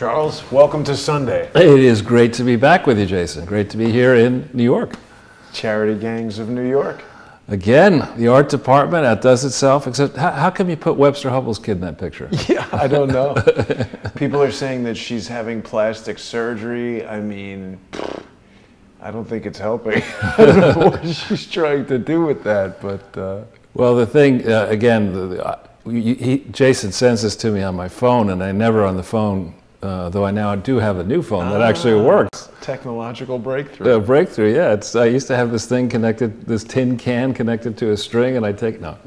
Charles, welcome to Sunday. It is great to be back with you, Jason. Great to be here in New York. Charity Gangs of New York. Again, the art department outdoes itself, except how come you put Webster Hubbell's kid in that picture? Yeah, I don't know. People are saying that she's having plastic surgery. I mean, I don't think it's helping. I don't know what she's trying to do with that, but... Well, the thing, again, Jason sends this to me on my phone, and I never on the phone, though I now do have a new phone that actually works. Technological breakthrough. Breakthrough, yeah. I used to have this thing connected, this tin can connected to a string, and no.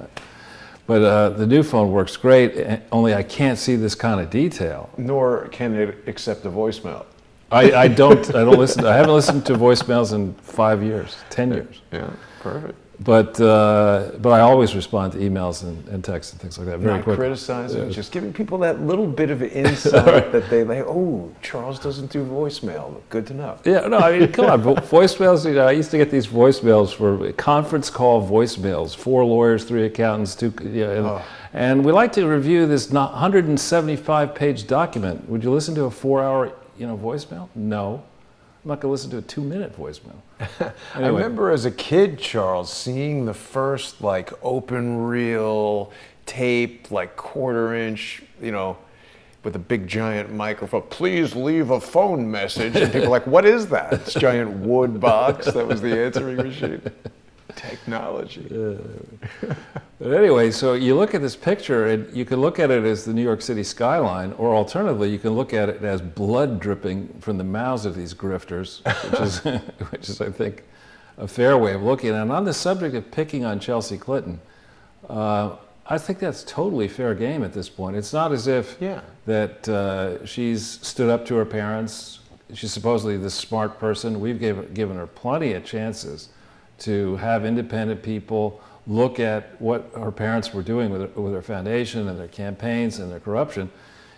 But the new phone works great, only I can't see this kind of detail. Nor can it accept a voicemail. I don't listen, I haven't listened to voicemails in 5 years, 10 years. Yeah, perfect. But I always respond to emails and texts and things like that very quickly. Not criticizing, just giving people that little bit of insight that they like, oh, Charles doesn't do voicemail. Good to know. Yeah, no, I mean, come on, voicemails, I used to get these voicemails for conference call voicemails, 4 lawyers, 3 accountants, 2, and we like to review this 175-page document. Would you listen to a 4-hour, voicemail? No. I'm not going to listen to a 2-minute voicemail. Anyway. I remember as a kid, Charles, seeing the first open reel tape, 1/4 inch, with a big giant microphone. Please leave a phone message. And people are like, what is that? This giant wood box that was the answering machine. Technology. But anyway, so you look at this picture, and you can look at it as the New York City skyline, or alternatively, you can look at it as blood dripping from the mouths of these grifters, which is, I think, a fair way of looking at it. And on the subject of picking on Chelsea Clinton, I think that's totally fair game at this point. It's not as if that she's stood up to her parents. She's supposedly this smart person. We've given her plenty of chances to have independent people look at what her parents were doing with her foundation and their campaigns and their corruption.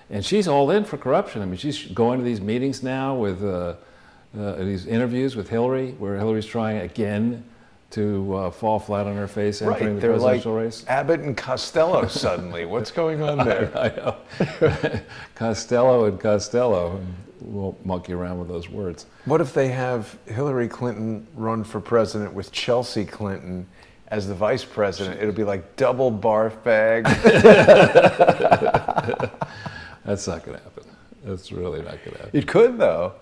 And she's all in for corruption. I mean, she's going to these meetings now with these interviews with Hillary, where Hillary's trying again to fall flat on her face entering the presidential race. Abbott and Costello suddenly. What's going on there? I know. Costello and Costello. We'll monkey around with those words. What if they have Hillary Clinton run for president with Chelsea Clinton as the vice president? It'll be like double barf bag. That's not going to happen. That's really not going to happen. It could, though.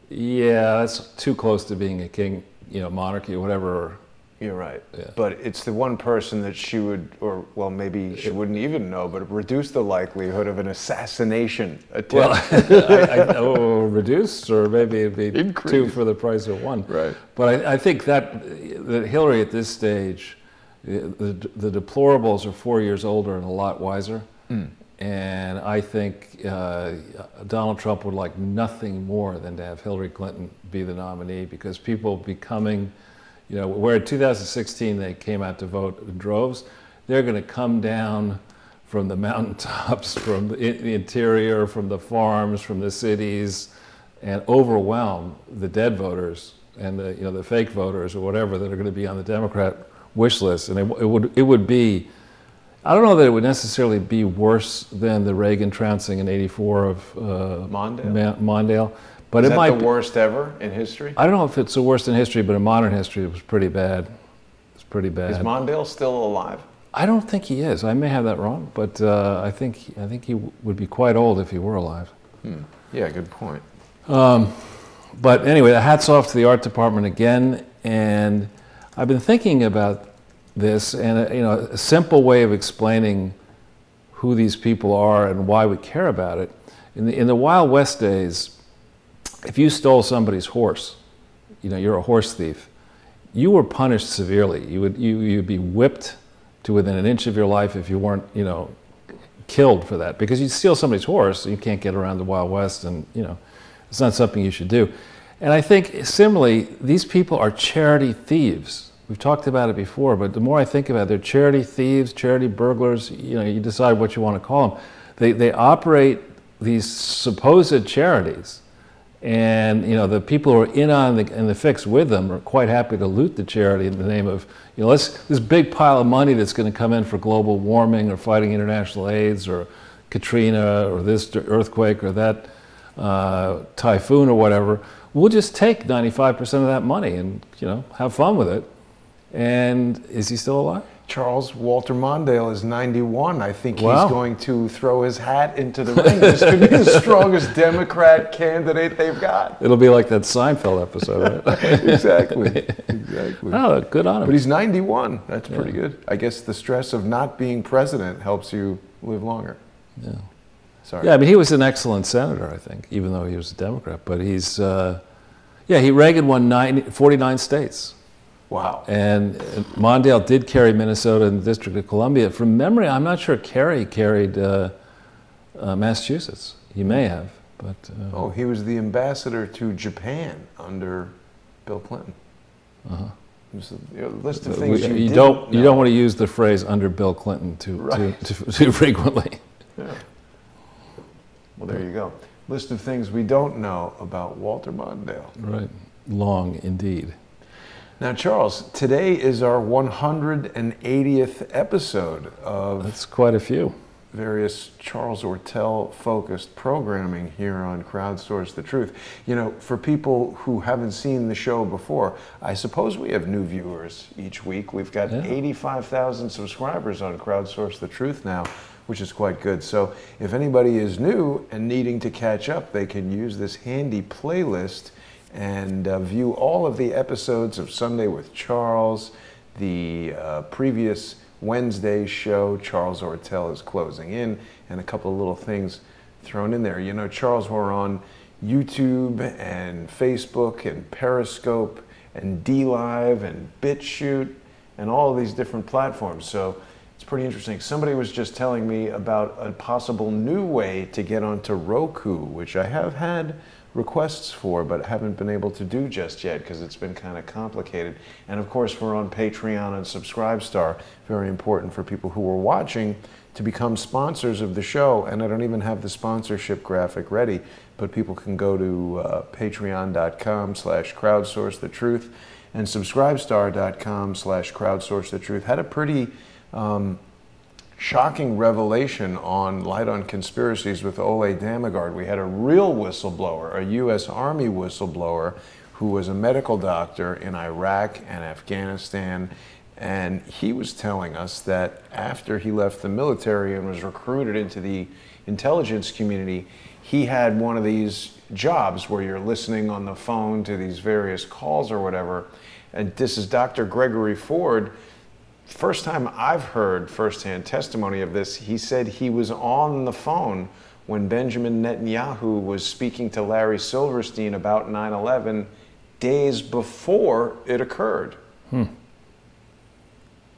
Yeah, that's too close to being a king, monarchy or whatever. You're right. Yeah. But it's the one person that she would, or well, maybe she wouldn't even know, but reduce the likelihood of an assassination attempt. Well, reduce, or maybe it'd be Increase. 2 for the price of 1. Right. But I think that Hillary at this stage, the deplorables are 4 years older and a lot wiser. And I think Donald Trump would like nothing more than to have Hillary Clinton be the nominee, because people becoming, where in 2016 they came out to vote in droves, they're going to come down from the mountaintops, from the interior, from the farms, from the cities, and overwhelm the dead voters and the fake voters or whatever that are going to be on the Democrat wish list. And it would be, I don't know that it would necessarily be worse than the Reagan trouncing in '84 of Mondale. But Is it might the worst ever in history? I don't know if it's the worst in history, but in modern history, it was pretty bad. It's pretty bad. Is Mondale still alive? I don't think he is. I may have that wrong, but I think he would be quite old if he were alive. Yeah, good point. But anyway, hats off to the art department again. And I've been thinking about this, and a simple way of explaining who these people are and why we care about it. In the Wild West days, if you stole somebody's horse, you're a horse thief, you were punished severely. You'd be whipped to within an inch of your life if you weren't, killed for that. Because you steal somebody's horse, you can't get around the Wild West, and it's not something you should do. And I think similarly, these people are charity thieves. We've talked about it before, but the more I think about it, they're charity thieves, charity burglars. You decide what you want to call them. They operate these supposed charities. And the people who are in on the fix with them are quite happy to loot the charity in the name of this big pile of money that's going to come in for global warming or fighting international AIDS or Katrina or this earthquake or that typhoon or whatever, we'll just take 95% of that money and, have fun with it. And is he still alive? Charles Walter Mondale is 91. I think Wow. he's going to throw his hat into the ring. This could be the strongest Democrat candidate they've got. It'll be like that Seinfeld episode, right? Exactly. Oh, good on him. But he's 91. That's pretty good. I guess the stress of not being president helps you live longer. Yeah. Sorry. Yeah, I mean, he was an excellent senator, I think, even though he was a Democrat. But Reagan won 49 states. Wow. And Mondale did carry Minnesota and the District of Columbia. From memory, I'm not sure Kerry carried Massachusetts. He may have, but... he was the ambassador to Japan under Bill Clinton. Uh-huh. There's a list of things you don't want to use the phrase under Bill Clinton too frequently. Yeah. Well, there you go. List of things we don't know about Walter Mondale. Right. Long indeed. Now, Charles, today is our 180th episode of... That's quite a few. ...various Charles Ortel-focused programming here on Crowdsource the Truth. For people who haven't seen the show before, I suppose we have new viewers each week. We've got 85,000 subscribers on Crowdsource the Truth now, which is quite good. So if anybody is new and needing to catch up, they can use this handy playlist and view all of the episodes of Sunday with Charles, the previous Wednesday show, Charles Ortel is Closing In, and a couple of little things thrown in there. Charles, we're on YouTube and Facebook and Periscope and DLive and BitChute and all of these different platforms. So it's pretty interesting. Somebody was just telling me about a possible new way to get onto Roku, which I have had requests for, but haven't been able to do just yet because it's been kind of complicated. And of course, we're on Patreon and Subscribestar. Very important for people who are watching to become sponsors of the show. And I don't even have the sponsorship graphic ready, but people can go to patreon.com/crowdsourcethetruth and subscribestar.com/crowdsourcethetruth. Had a pretty shocking revelation on Light on Conspiracies with Ole Damagard. We had a real whistleblower, a U.S. Army whistleblower, who was a medical doctor in Iraq and Afghanistan, and he was telling us that after he left the military and was recruited into the intelligence community, he had one of these jobs where you're listening on the phone to these various calls or whatever. And this is Dr. Gregory Ford. First time I've heard firsthand testimony of this. He said he was on the phone when Benjamin Netanyahu was speaking to Larry Silverstein about 9/11 days before it occurred.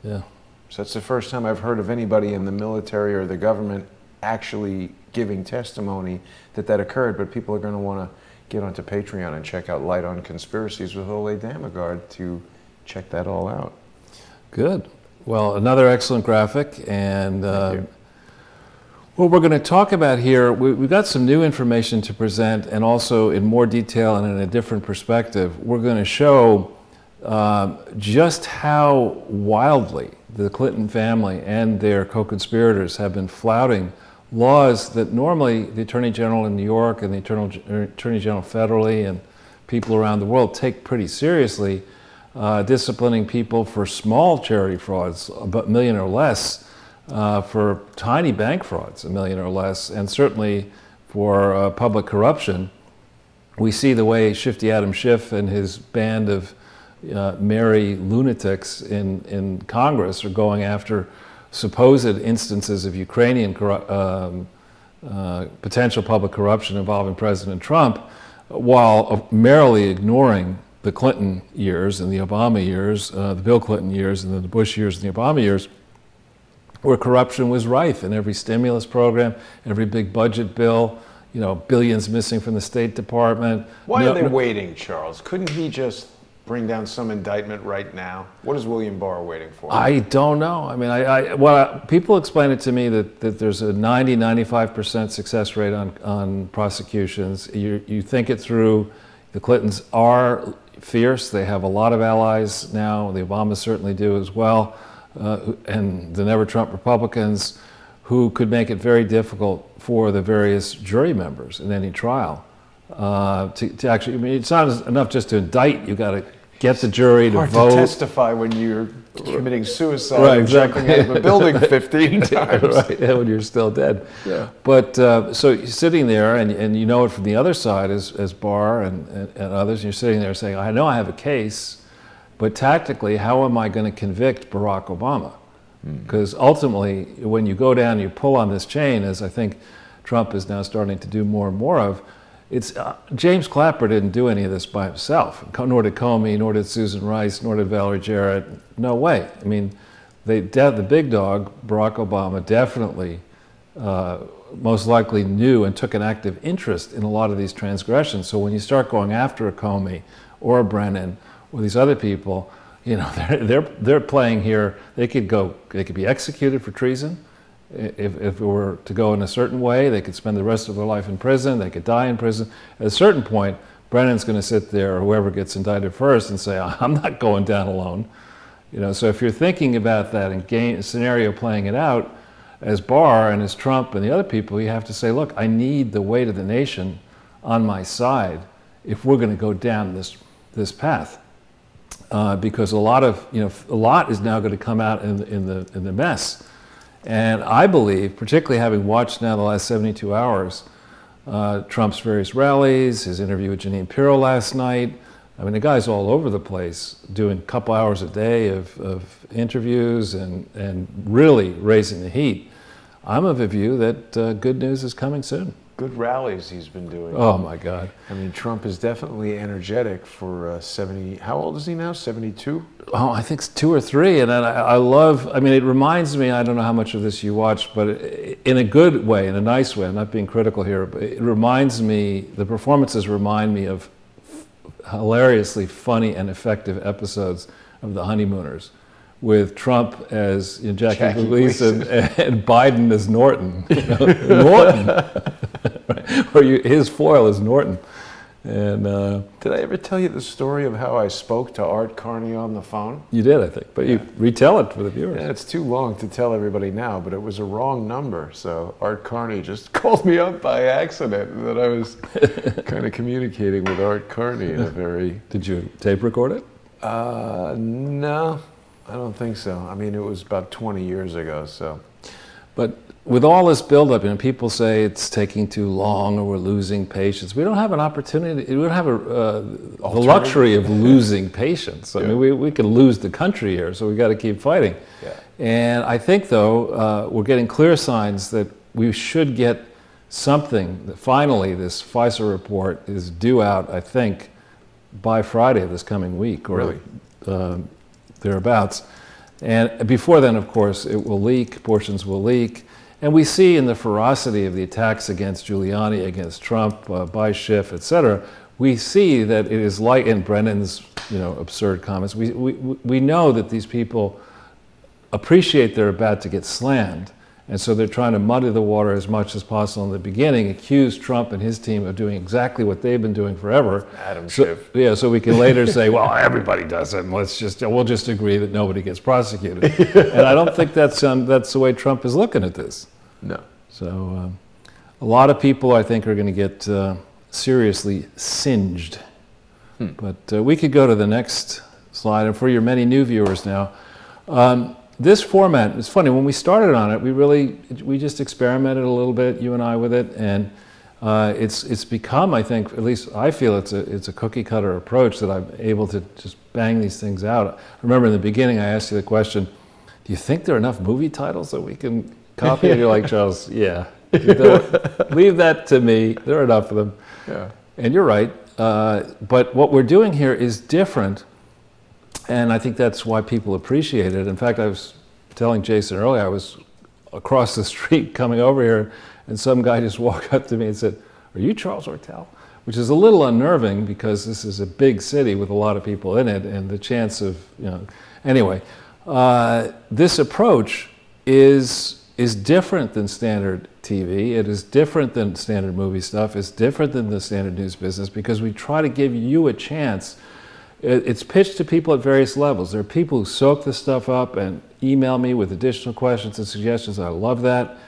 Yeah. So that's the first time I've heard of anybody in the military or the government actually giving testimony that occurred, but people are going to want to get onto Patreon and check out Light on Conspiracies with Ole Damagard to check that all out. Good. Well, another excellent graphic, and what we're going to talk about here, we've got some new information to present, and also in more detail and in a different perspective. We're going to show just how wildly the Clinton family and their co-conspirators have been flouting laws that normally the Attorney General in New York and the Attorney General federally and people around the world take pretty seriously. Disciplining people for small charity frauds, about $1 million or less, for tiny bank frauds, $1 million or less, and certainly for public corruption. We see the way Shifty Adam Schiff and his band of merry lunatics in Congress are going after supposed instances of Ukrainian potential public corruption involving President Trump, while merrily ignoring the Clinton years and the Obama years, the Bill Clinton years and the Bush years and the Obama years, where corruption was rife in every stimulus program, every big budget bill, billions missing from the State Department. Why are they waiting, Charles? Couldn't he just bring down some indictment right now? What is William Barr waiting for? I don't know. I mean, people explain it to me that there's a 95% success rate on prosecutions. You think it through. The Clintons are fierce. They have a lot of allies now. The Obamas certainly do as well. And the Never Trump Republicans, who could make it very difficult for the various jury members in any trial to actually, I mean, it's not enough just to indict. You got to get the jury to Hard vote. to testify when you're committing suicide Right, and exactly. jumping out of a building 15 times. Right, yeah, when you're still dead. Yeah. But so you're sitting there, and you know it from the other side as Barr and others, and you're sitting there saying, I know I have a case, but tactically, how am I going to convict Barack Obama? Because ultimately, when you go down, you pull on this chain, as I think Trump is now starting to do more and more of, it's James Clapper didn't do any of this by himself, nor did Comey, nor did Susan Rice, nor did Valerie Jarrett. No way. I mean, the big dog, Barack Obama, definitely most likely knew and took an active interest in a lot of these transgressions. So when you start going after a Comey or a Brennan or these other people, you know, they're playing here. They could be executed for treason. If it were to go in a certain way, they could spend the rest of their life in prison. They could die in prison. At a certain point, Brennan's going to sit there, or whoever gets indicted first, and say, "I'm not going down alone." You know. So if you're thinking about that and scenario playing it out, as Barr and as Trump and the other people, you have to say, "Look, I need the weight of the nation on my side if we're going to go down this path." Because a lot is now going to come out in the mess. And I believe, particularly having watched now the last 72 hours, Trump's various rallies, his interview with Jeanine Pirro last night, I mean, the guy's all over the place, doing a couple hours a day of interviews and really raising the heat. I'm of the view that good news is coming soon. Good rallies he's been doing. Oh, my God. I mean, Trump is definitely energetic for 70, how old is he now, 72? Oh, I think it's 2 or 3, and I love, I mean, it reminds me, I don't know how much of this you watched, but in a good way, in a nice way, I'm not being critical here, but it reminds me, the performances remind me of hilariously funny and effective episodes of The Honeymooners, with Trump as Jackie Gleason and Biden as Norton. You know, Norton! Right? Or his foil is Norton. And did I ever tell you the story of how I spoke to Art Carney on the phone? You did, I think, but you retell it for the viewers. Yeah, it's too long to tell everybody now, but it was a wrong number. So Art Carney just called me up by accident, and that I was kind of communicating with Art Carney in a very... Did you tape record it? No, I don't think so. I mean, it was about 20 years ago, so... But with all this buildup, you know, people say it's taking too long or we're losing patience. We don't have an opportunity, we don't have the luxury of losing patience. I mean, we could lose the country here, so we got to keep fighting. Yeah. And I think, though, we're getting clear signs that we should get something, that finally this FISA report is due out, I think, by Friday of this coming week, or thereabouts. And before then, of course, it will leak, portions will leak. And we see in the ferocity of the attacks against Giuliani, against Trump, by Schiff, et cetera, we see that it is like, in Brennan's absurd comments, we know that these people appreciate they're about to get slammed. And so they're trying to muddy the water as much as possible in the beginning, accuse Trump and his team of doing exactly what they've been doing forever. Schiff. Yeah, so we can later say, well, everybody does it, and we'll just agree that nobody gets prosecuted. And I don't think that's the way Trump is looking at this. No. So a lot of people, I think, are going to get seriously singed. But we could go to the next slide, and for your many new viewers now, this format, it's funny, when we started on it, we just experimented a little bit, you and I, with it, and it's become, I think, at least I feel it's a cookie cutter approach that I'm able to just bang these things out. I remember in the beginning I asked you the question, do you think there are enough movie titles that we can copy? And you're like, Charles, yeah, leave that to me, there are enough of them. Yeah. And you're right, but what we're doing here is different. And I think that's why people appreciate it. In fact, I was telling Jason earlier, I was across the street coming over here, and some guy just walked up to me and said, "Are you Charles Ortel?" Which is a little unnerving because this is a big city with a lot of people in it, and the chance of, Anyway, this approach is different than standard TV. It is different than standard movie stuff. It's different than the standard news business because we try to give you a chance. It's pitched to people at various levels. There are people who soak this stuff up and email me with additional questions and suggestions. I love that.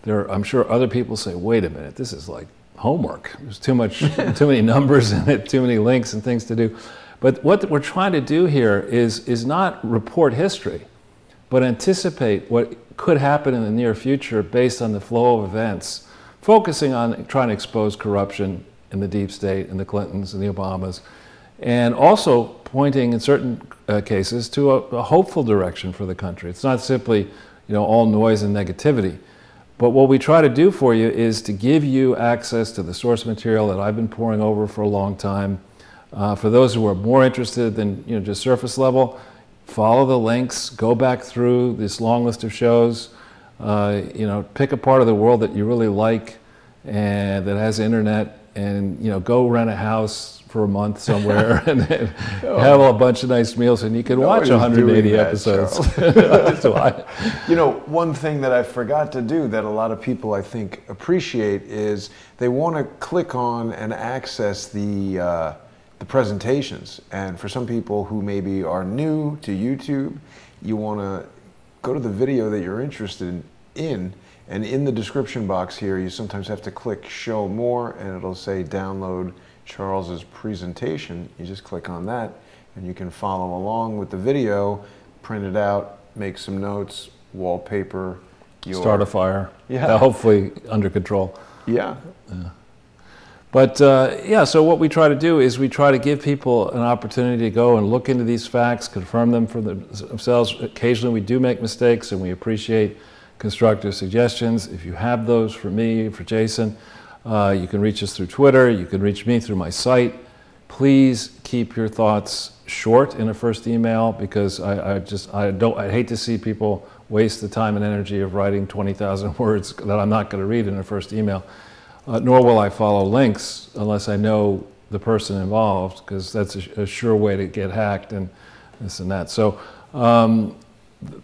I'm sure other people say, wait a minute, this is like homework. There's too many numbers in it, too many links and things to do. But what we're trying to do here is not report history, but anticipate what could happen in the near future based on the flow of events, focusing on trying to expose corruption in the deep state, and the Clintons and the Obamas, and also pointing in certain cases to a hopeful direction for the country. It's not simply, all noise and negativity. But what we try to do for you is to give you access to the source material that I've been poring over for a long time. For those who are more interested than just surface level, follow the links, go back through this long list of shows, pick a part of the world that you really like and that has internet, and go rent a house for a month somewhere and have a bunch of nice meals, and you can watch 180 episodes. One thing that I forgot to do that a lot of people I think appreciate is they want to click on and access the presentations. And for some people who maybe are new to YouTube, you want to go to the video that you're interested in, and in the description box here, you sometimes have to click show more, and it'll say download Charles's presentation. You just click on that, and you can follow along with the video, print it out, make some notes, wallpaper. Start a fire. Yeah. Hopefully under control. Yeah. But so what we try to do is we try to give people an opportunity to go and look into these facts, confirm them for themselves. Occasionally we do make mistakes, and we appreciate constructive suggestions. If you have those for me, for Jason, you can reach us through Twitter. You can reach me through my site. Please keep your thoughts short in a first email, because I hate to see people waste the time and energy of writing 20,000 words that I'm not going to read in a first email. Nor will I follow links unless I know the person involved, because that's a sure way to get hacked and this and that. So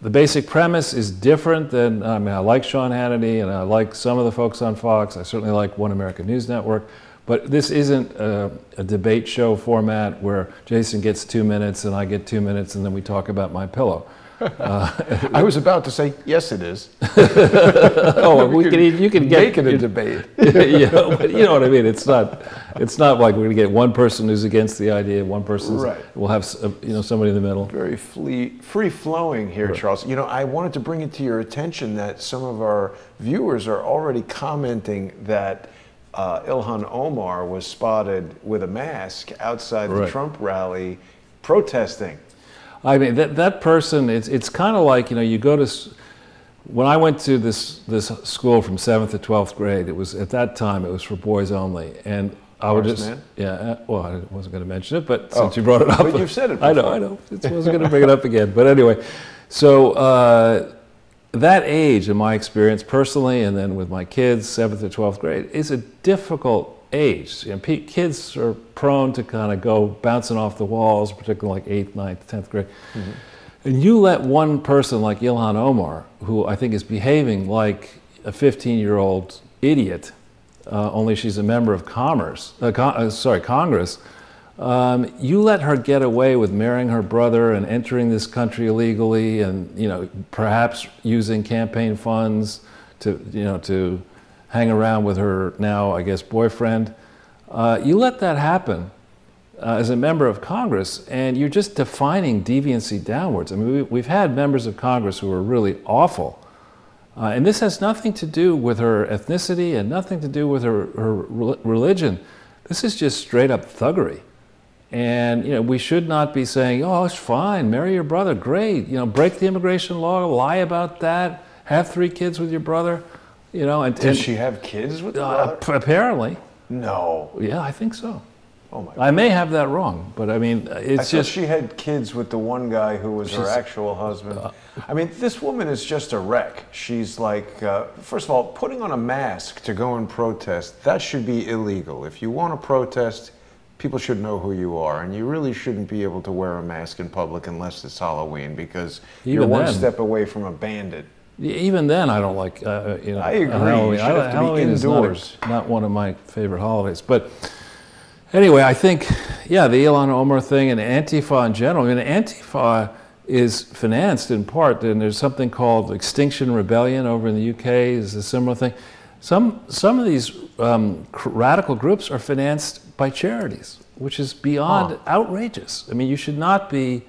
the basic premise is different than, I like Sean Hannity, and I like some of the folks on Fox. I certainly like One American News Network. But this isn't a debate show format where Jason gets 2 minutes and I get 2 minutes and then we talk about my pillow. I was about to say, yes, it is. You can make it a debate. But you know what I mean. It's not like we're going to get one person who's against the idea, one person will have somebody in the middle. Very free flowing here, right. Charles. I wanted to bring it to your attention that some of our viewers are already commenting that Ilhan Omar was spotted with a mask outside the Trump rally protesting. I mean, that person, it's kind of like, you go to, when I went to this school from 7th to 12th grade, at that time it was for boys only. And I would just, I wasn't going to mention it, but since you brought it up. But you've said it before. I know. I wasn't going to bring it up again. But anyway, so that age, in my experience personally, and then with my kids, 7th to 12th grade, is a difficult age. Kids are prone to kind of go bouncing off the walls, particularly like 8th, 9th, 10th grade. Mm-hmm. And you let one person like Ilhan Omar, who I think is behaving like a 15-year-old idiot, only she's a member of Congress, you let her get away with marrying her brother and entering this country illegally, and perhaps using campaign funds to hang around with her now, I guess, boyfriend. You let that happen as a member of Congress, and you're just defining deviancy downwards. I mean, we've had members of Congress who are really awful. And this has nothing to do with her ethnicity and nothing to do with her religion. This is just straight up thuggery. And we should not be saying, oh, it's fine, marry your brother, great. Break the immigration law, lie about that, have 3 kids with your brother. Did she have kids with the brother? Apparently. No. Yeah, I think so. Oh my God. I may have that wrong, but I mean, it's just. She had kids with the one guy who was her actual husband. I mean, this woman is just a wreck. She's like, first of all, putting on a mask to go and protest, that should be illegal. If you want to protest, people should know who you are, and you really shouldn't be able to wear a mask in public unless it's Halloween, because you're one step away from a bandit. Even then, I don't like, I agree. Halloween. You should have to be indoors. Is not one of my favorite holidays. But anyway, I think, the Ilhan Omar thing and Antifa in general. I mean, Antifa is financed in part, and there's something called Extinction Rebellion over in the UK, is a similar thing. Some of these radical groups are financed by charities, which is beyond outrageous. I mean, you should not be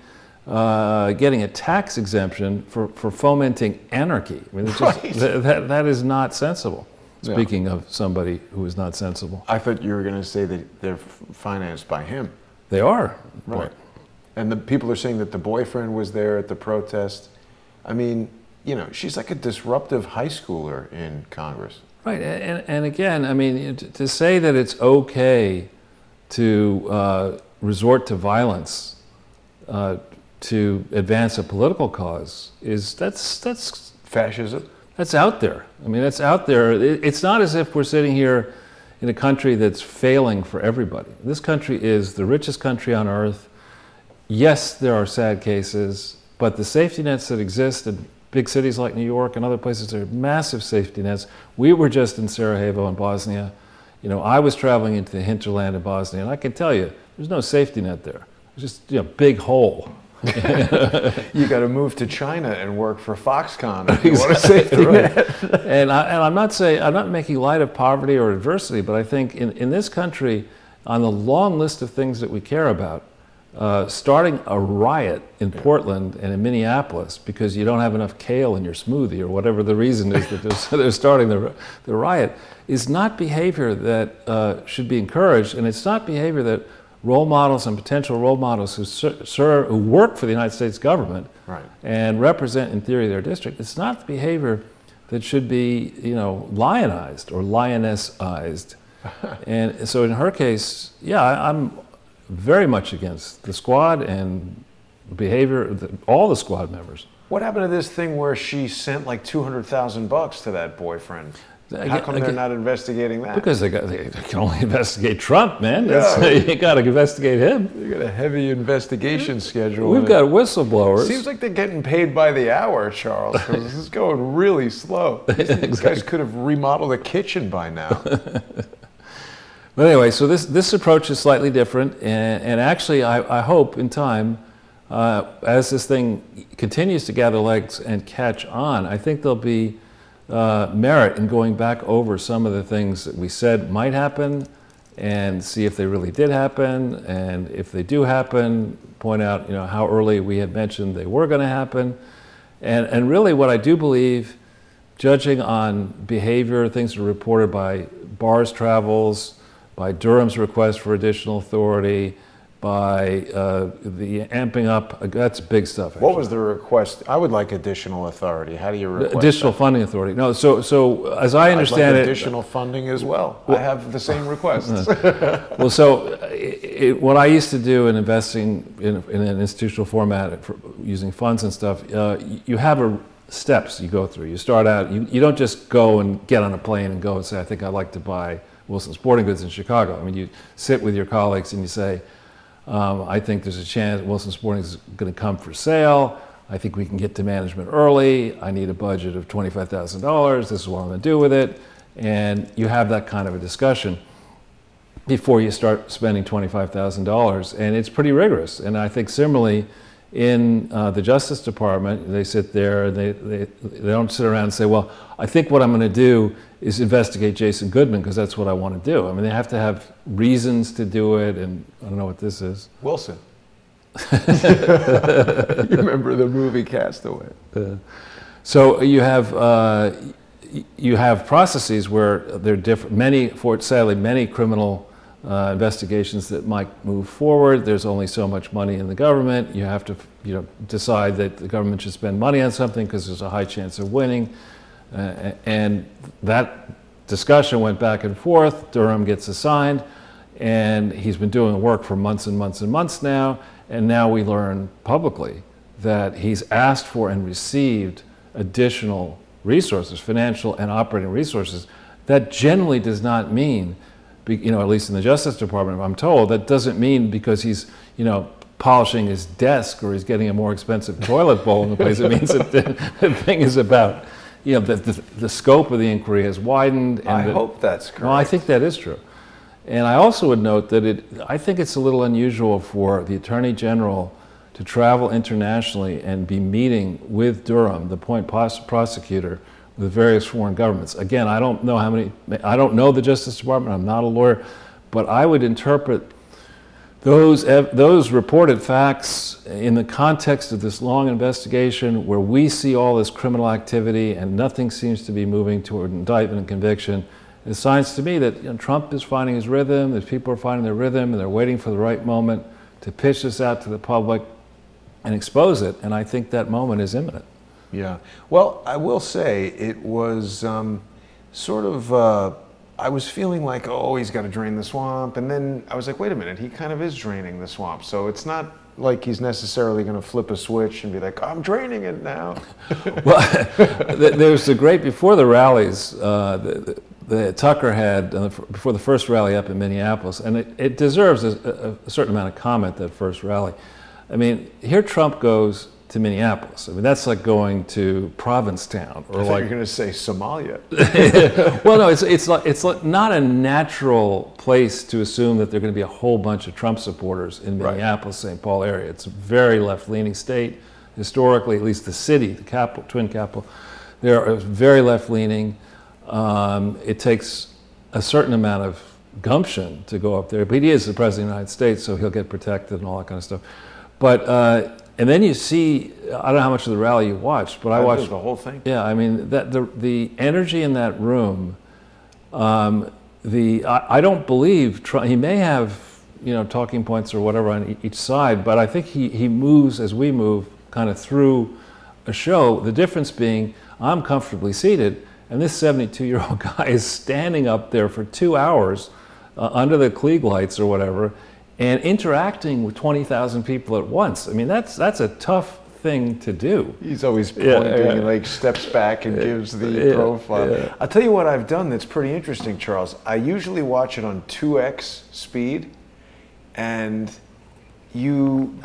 getting a tax exemption for fomenting anarchy. I mean, it's just, that is not sensible. Speaking of somebody who is not sensible. I thought you were going to say that they're financed by him. They are. Right. And the people are saying that the boyfriend was there at the protest. I mean, you know, she's like a disruptive high schooler in Congress. Right. And again, I mean, to say that it's okay to resort to violence to advance a political cause that's fascism. That's out there. I mean, that's out there. It's not as if we're sitting here in a country that's failing for everybody. This country is the richest country on earth. Yes, there are sad cases, but the safety nets that exist in big cities like New York and other places, there are massive safety nets. We were just in Sarajevo in Bosnia. You know, I was traveling into the hinterland of Bosnia, and I can tell you, there's no safety net there. It's just, you know, big hole. You got to move to China and work for Foxconn if you want a safety net. And I'm not making light of poverty or adversity, but I think in this country, on the long list of things that we care about, starting a riot in Portland and in Minneapolis because you don't have enough kale in your smoothie or whatever the reason is that they're starting the riot is not behavior that should be encouraged, and it's not behavior that role models and potential role models who work for the United States government and represent, in theory, their district. It's not the behavior that should be, you know, lionized or lionessized. And so in her case, yeah, I'm very much against the squad and behavior, all the squad members. What happened to this thing where she sent like $200,000 to that boyfriend? How come they're not investigating that? Because they can only investigate Trump, man. You got to investigate him. You got a heavy investigation schedule. We've got whistleblowers. Seems like they're getting paid by the hour, Charles. Because this is going really slow. These guys could have remodeled a kitchen by now. But anyway, so this approach is slightly different, and actually, I hope in time, as this thing continues to gather legs and catch on, I think there'll be merit in going back over some of the things that we said might happen and see if they really did happen, and if they do happen, point out, you know, how early we had mentioned they were going to happen. And really what I do believe, judging on behavior, things that are reported by Barr's travels, by Durham's request for additional authority, by the amping up, that's big stuff. Actually. What was the request? I would like additional authority. How do you request additional funding authority? No, so as I understand I'd like additional funding as well. I have the same requests. Well, so what I used to do in investing in an institutional format, using funds and stuff, you have steps you go through. You start out, you don't just go and get on a plane and go and say, I think I'd like to buy Wilson Sporting Goods in Chicago. I mean, you sit with your colleagues and you say, I think there's a chance Wilson Sporting is going to come for sale. I think we can get to management early. I need a budget of $25,000. This is what I'm going to do with it. And you have that kind of a discussion before you start spending $25,000. And it's pretty rigorous. And I think similarly in the Justice Department, they sit there and they don't sit around and say, well, I think what I'm going to do is investigate Jason Goodman because that's what I want to do. I mean, they have to have reasons to do it, and I don't know what this is. Wilson. You remember the movie Castaway? So you have processes where there are different, sadly, many criminal investigations that might move forward. There's only so much money in the government. You have to, decide that the government should spend money on something because there's a high chance of winning. And that discussion went back and forth. Durham gets assigned, and he's been doing work for months and months and months now. And now we learn publicly that he's asked for and received additional resources, financial and operating resources. That generally does not mean, at least in the Justice Department, I'm told, that doesn't mean because he's, polishing his desk or he's getting a more expensive toilet bowl in the place. It means that the thing is about, the scope of the inquiry has widened. And I hope that's correct. No, I think that is true. And I also would note that I think it's a little unusual for the Attorney General to travel internationally and be meeting with Durham, the point prosecutor, with various foreign governments. Again, I don't know the Justice Department, I'm not a lawyer, but I would interpret those reported facts in the context of this long investigation where we see all this criminal activity and nothing seems to be moving toward indictment and conviction. It signs to me that Trump is finding his rhythm, that people are finding their rhythm, and they're waiting for the right moment to pitch this out to the public and expose it, and I think that moment is imminent. Yeah. Well, I will say it was I was feeling like, oh, he's got to drain the swamp, and then I was like, wait a minute, he kind of is draining the swamp, so it's not like he's necessarily going to flip a switch and be like, I'm draining it now. Well, there's the great, before the rallies, the Tucker had, before the first rally up in Minneapolis, and it deserves a certain amount of comment, that first rally. I mean, here Trump goes to Minneapolis. I mean, that's like going to Provincetown, or I thought like you're going to say Somalia. Well, no, it's like not a natural place to assume that there are going to be a whole bunch of Trump supporters in Minneapolis, St. Paul area. It's a very left-leaning state, historically, at least the city, the capital, twin capital. They are very left-leaning. It takes a certain amount of gumption to go up there, but he is the president of the United States, so he'll get protected and all that kind of stuff. But and then you see, I don't know how much of the rally you watched, but I watched the whole thing. Yeah, I mean, the energy in that room. I don't believe Trump, he may have talking points or whatever on each side, but I think he moves as we move, kind of through a show. The difference being, I'm comfortably seated, and this 72-year-old guy is standing up there for 2 hours under the Klieg lights or whatever, and interacting with 20,000 people at once. I mean, that's a tough thing to do. He's always pointing, he like steps back and gives the profile. Yeah. I'll tell you what I've done that's pretty interesting, Charles. I usually watch it on 2x speed, and I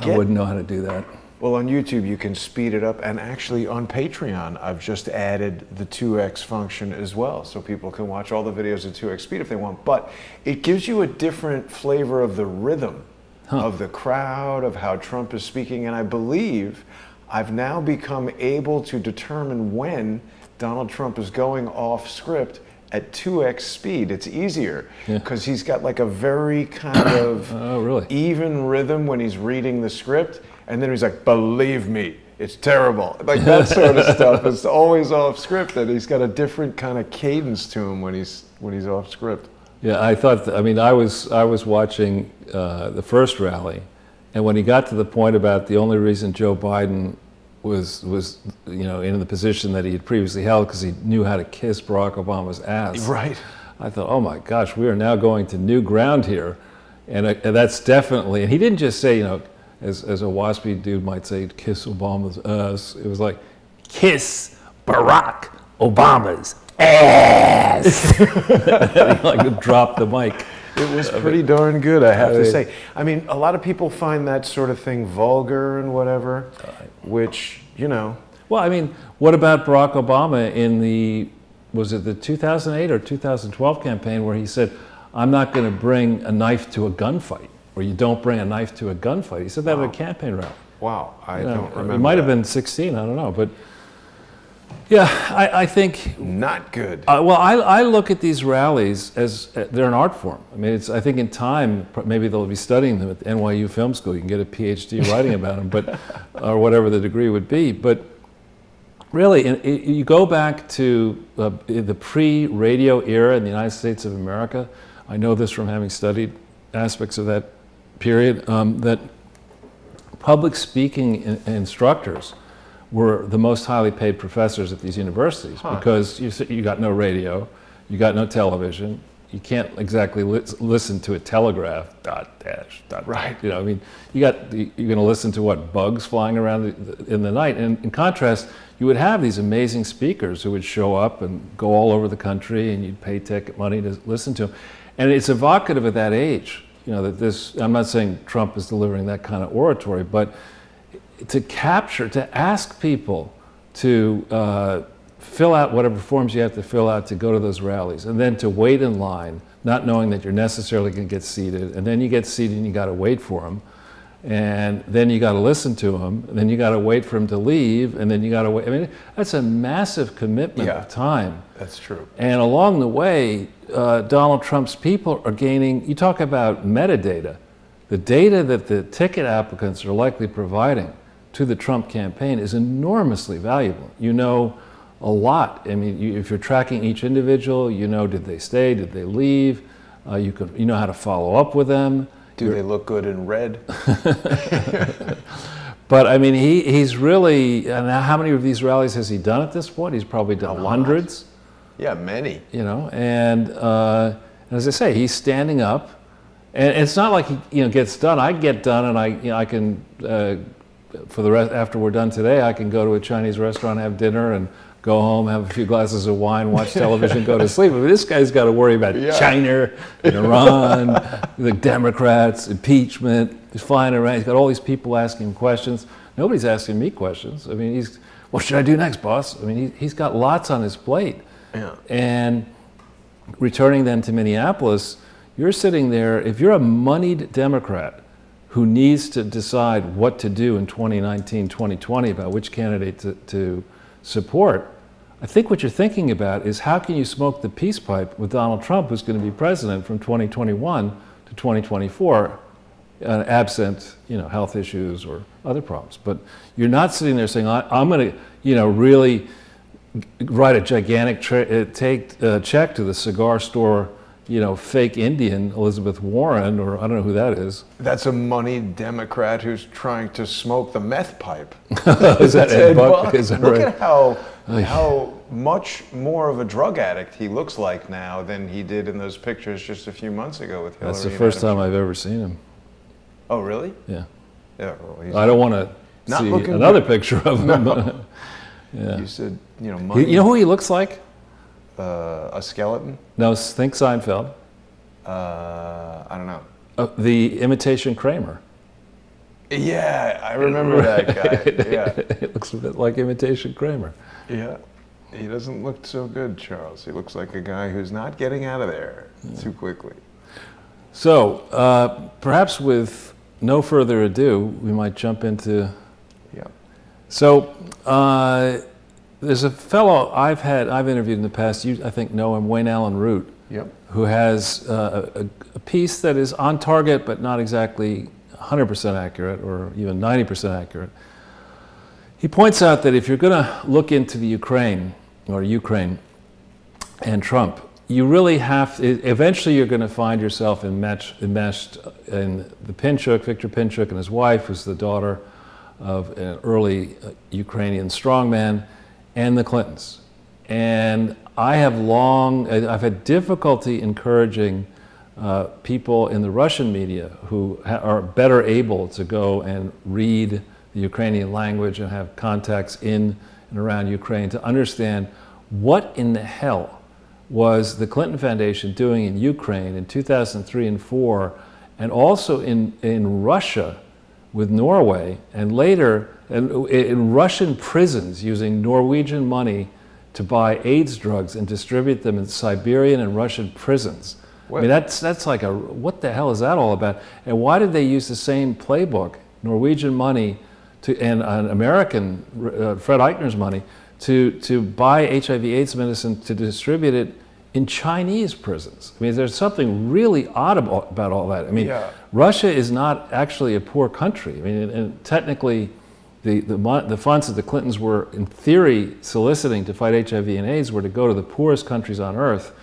wouldn't know how to do that. Well, on YouTube, you can speed it up, and actually on Patreon, I've just added the 2x function as well, so people can watch all the videos at 2x speed if they want. But it gives you a different flavor of the rhythm of the crowd, of how Trump is speaking, and I believe I've now become able to determine when Donald Trump is going off script at 2x speed. It's easier because he's got like a very kind of even rhythm when he's reading the script. And then he's like, believe me, it's terrible. Like that sort of stuff is always off script, and he's got a different kind of cadence to him when he's off script. Yeah, I thought, I was watching the first rally, and when he got to the point about the only reason Joe Biden was in the position that he had previously held because he knew how to kiss Barack Obama's ass. Right. I thought, oh my gosh, we are now going to new ground here. And that's definitely, and he didn't just say, as a waspy dude might say, kiss Obama's ass. It was like, kiss Barack Obama's ass. He like dropped the mic. It was pretty darn good, I have to say. I mean, a lot of people find that sort of thing vulgar and whatever, which, Well, I mean, what about Barack Obama in was it the 2008 or 2012 campaign where he said, I'm not going to bring a knife to a gunfight, or you don't bring a knife to a gunfight. He said that at a campaign rally. Wow, I don't remember. It might have been 16, I don't know, but yeah, I think not good. Well, I look at these rallies as they're an art form. I mean, I think in time maybe they'll be studying them at the NYU Film School. You can get a PhD writing about them, but or whatever the degree would be. But really, you go back to the pre-radio era in the United States of America. I know this from having studied aspects of that period. That public speaking instructors were the most highly paid professors at these universities because you got no radio, you got no television, you can't exactly listen to a telegraph, right. I mean, you're going to listen to what, bugs flying around in the night. And in contrast, you would have these amazing speakers who would show up and go all over the country, and you'd pay ticket money to listen to them. And it's evocative of that age, that this, I'm not saying Trump is delivering that kind of oratory, but to ask people to fill out whatever forms you have to fill out to go to those rallies, and then to wait in line, not knowing that you're necessarily going to get seated, and then you get seated and you got to wait for them, and then you got to listen to him, and then you got to wait for him to leave, and then you got to wait. I mean, that's a massive commitment of time. That's true. And along the way, Donald Trump's people are gaining, you talk about metadata, the data that the ticket applicants are likely providing to the Trump campaign is enormously valuable. You know a lot. I mean, if you're tracking each individual, you know, did they stay, did they leave? You know how to follow up with them. Do they look good in red? But I mean, he's really, and how many of these rallies has he done at this point? He's probably done hundreds. Yeah, many. You know, and as I say, he's standing up, and it's not like he gets done. I get done, and I can for the rest after we're done today, I can go to a Chinese restaurant, have dinner, and go home, have a few glasses of wine, watch television, go to sleep. I mean, this guy's got to worry about China, and Iran, the Democrats, impeachment. He's flying around. He's got all these people asking him questions. Nobody's asking me questions. I mean, what should I do next, boss? I mean, he's got lots on his plate. Yeah. And returning then to Minneapolis, you're sitting there, if you're a moneyed Democrat who needs to decide what to do in 2019, 2020 about which candidate to support, I think what you're thinking about is how can you smoke the peace pipe with Donald Trump, who's going to be president from 2021 to 2024, absent health issues or other problems. But you're not sitting there saying, I'm going to really write a gigantic check to the cigar store, fake Indian Elizabeth Warren, or I don't know who that is. That's a moneyed Democrat who's trying to smoke the meth pipe. Is that Ed Buck? Is that Look right? at how much more of a drug addict he looks like now than he did in those pictures just a few months ago with Hillary. That's the first time I've ever seen him. Oh, really? Yeah. Yeah. Well, I don't want to see another picture of him. No. Yeah. You said, money. You know who he looks like? A skeleton? No, think Seinfeld. I don't know. The Imitation Kramer. Yeah, I remember that guy. Yeah. It looks a bit like Imitation Kramer. Yeah. He doesn't look so good, Charles. He looks like a guy who's not getting out of there too quickly. So, perhaps with no further ado, we might jump into... Yeah. So, there's a fellow I've interviewed in the past, you I think know him, Wayne Allen Root, Yep. who has a piece that is on target but not exactly 100% accurate or even 90% accurate. He points out that if you're going to look into the Ukraine and Trump, you really have to, eventually you're going to find yourself enmeshed in the Pinchuk, Victor Pinchuk and his wife, who's the daughter of an early Ukrainian strongman, and the Clintons. And I've had difficulty encouraging people in the Russian media who are better able to go and read the Ukrainian language and have contacts in and around Ukraine to understand what in the hell was the Clinton Foundation doing in Ukraine in 2003 and 4, and also in Russia with Norway, and later in Russian prisons using Norwegian money to buy AIDS drugs and distribute them in Siberian and Russian prisons. I mean, that's like what the hell is that all about? And why did they use the same playbook, Norwegian money, and American, Fred Eichner's money, to buy HIV/AIDS medicine to distribute it in Chinese prisons? I mean, there's something really odd about all that. I mean, Russia is not actually a poor country. I mean, and technically, the funds that the Clintons were, in theory, soliciting to fight HIV and AIDS were to go to the poorest countries on earth.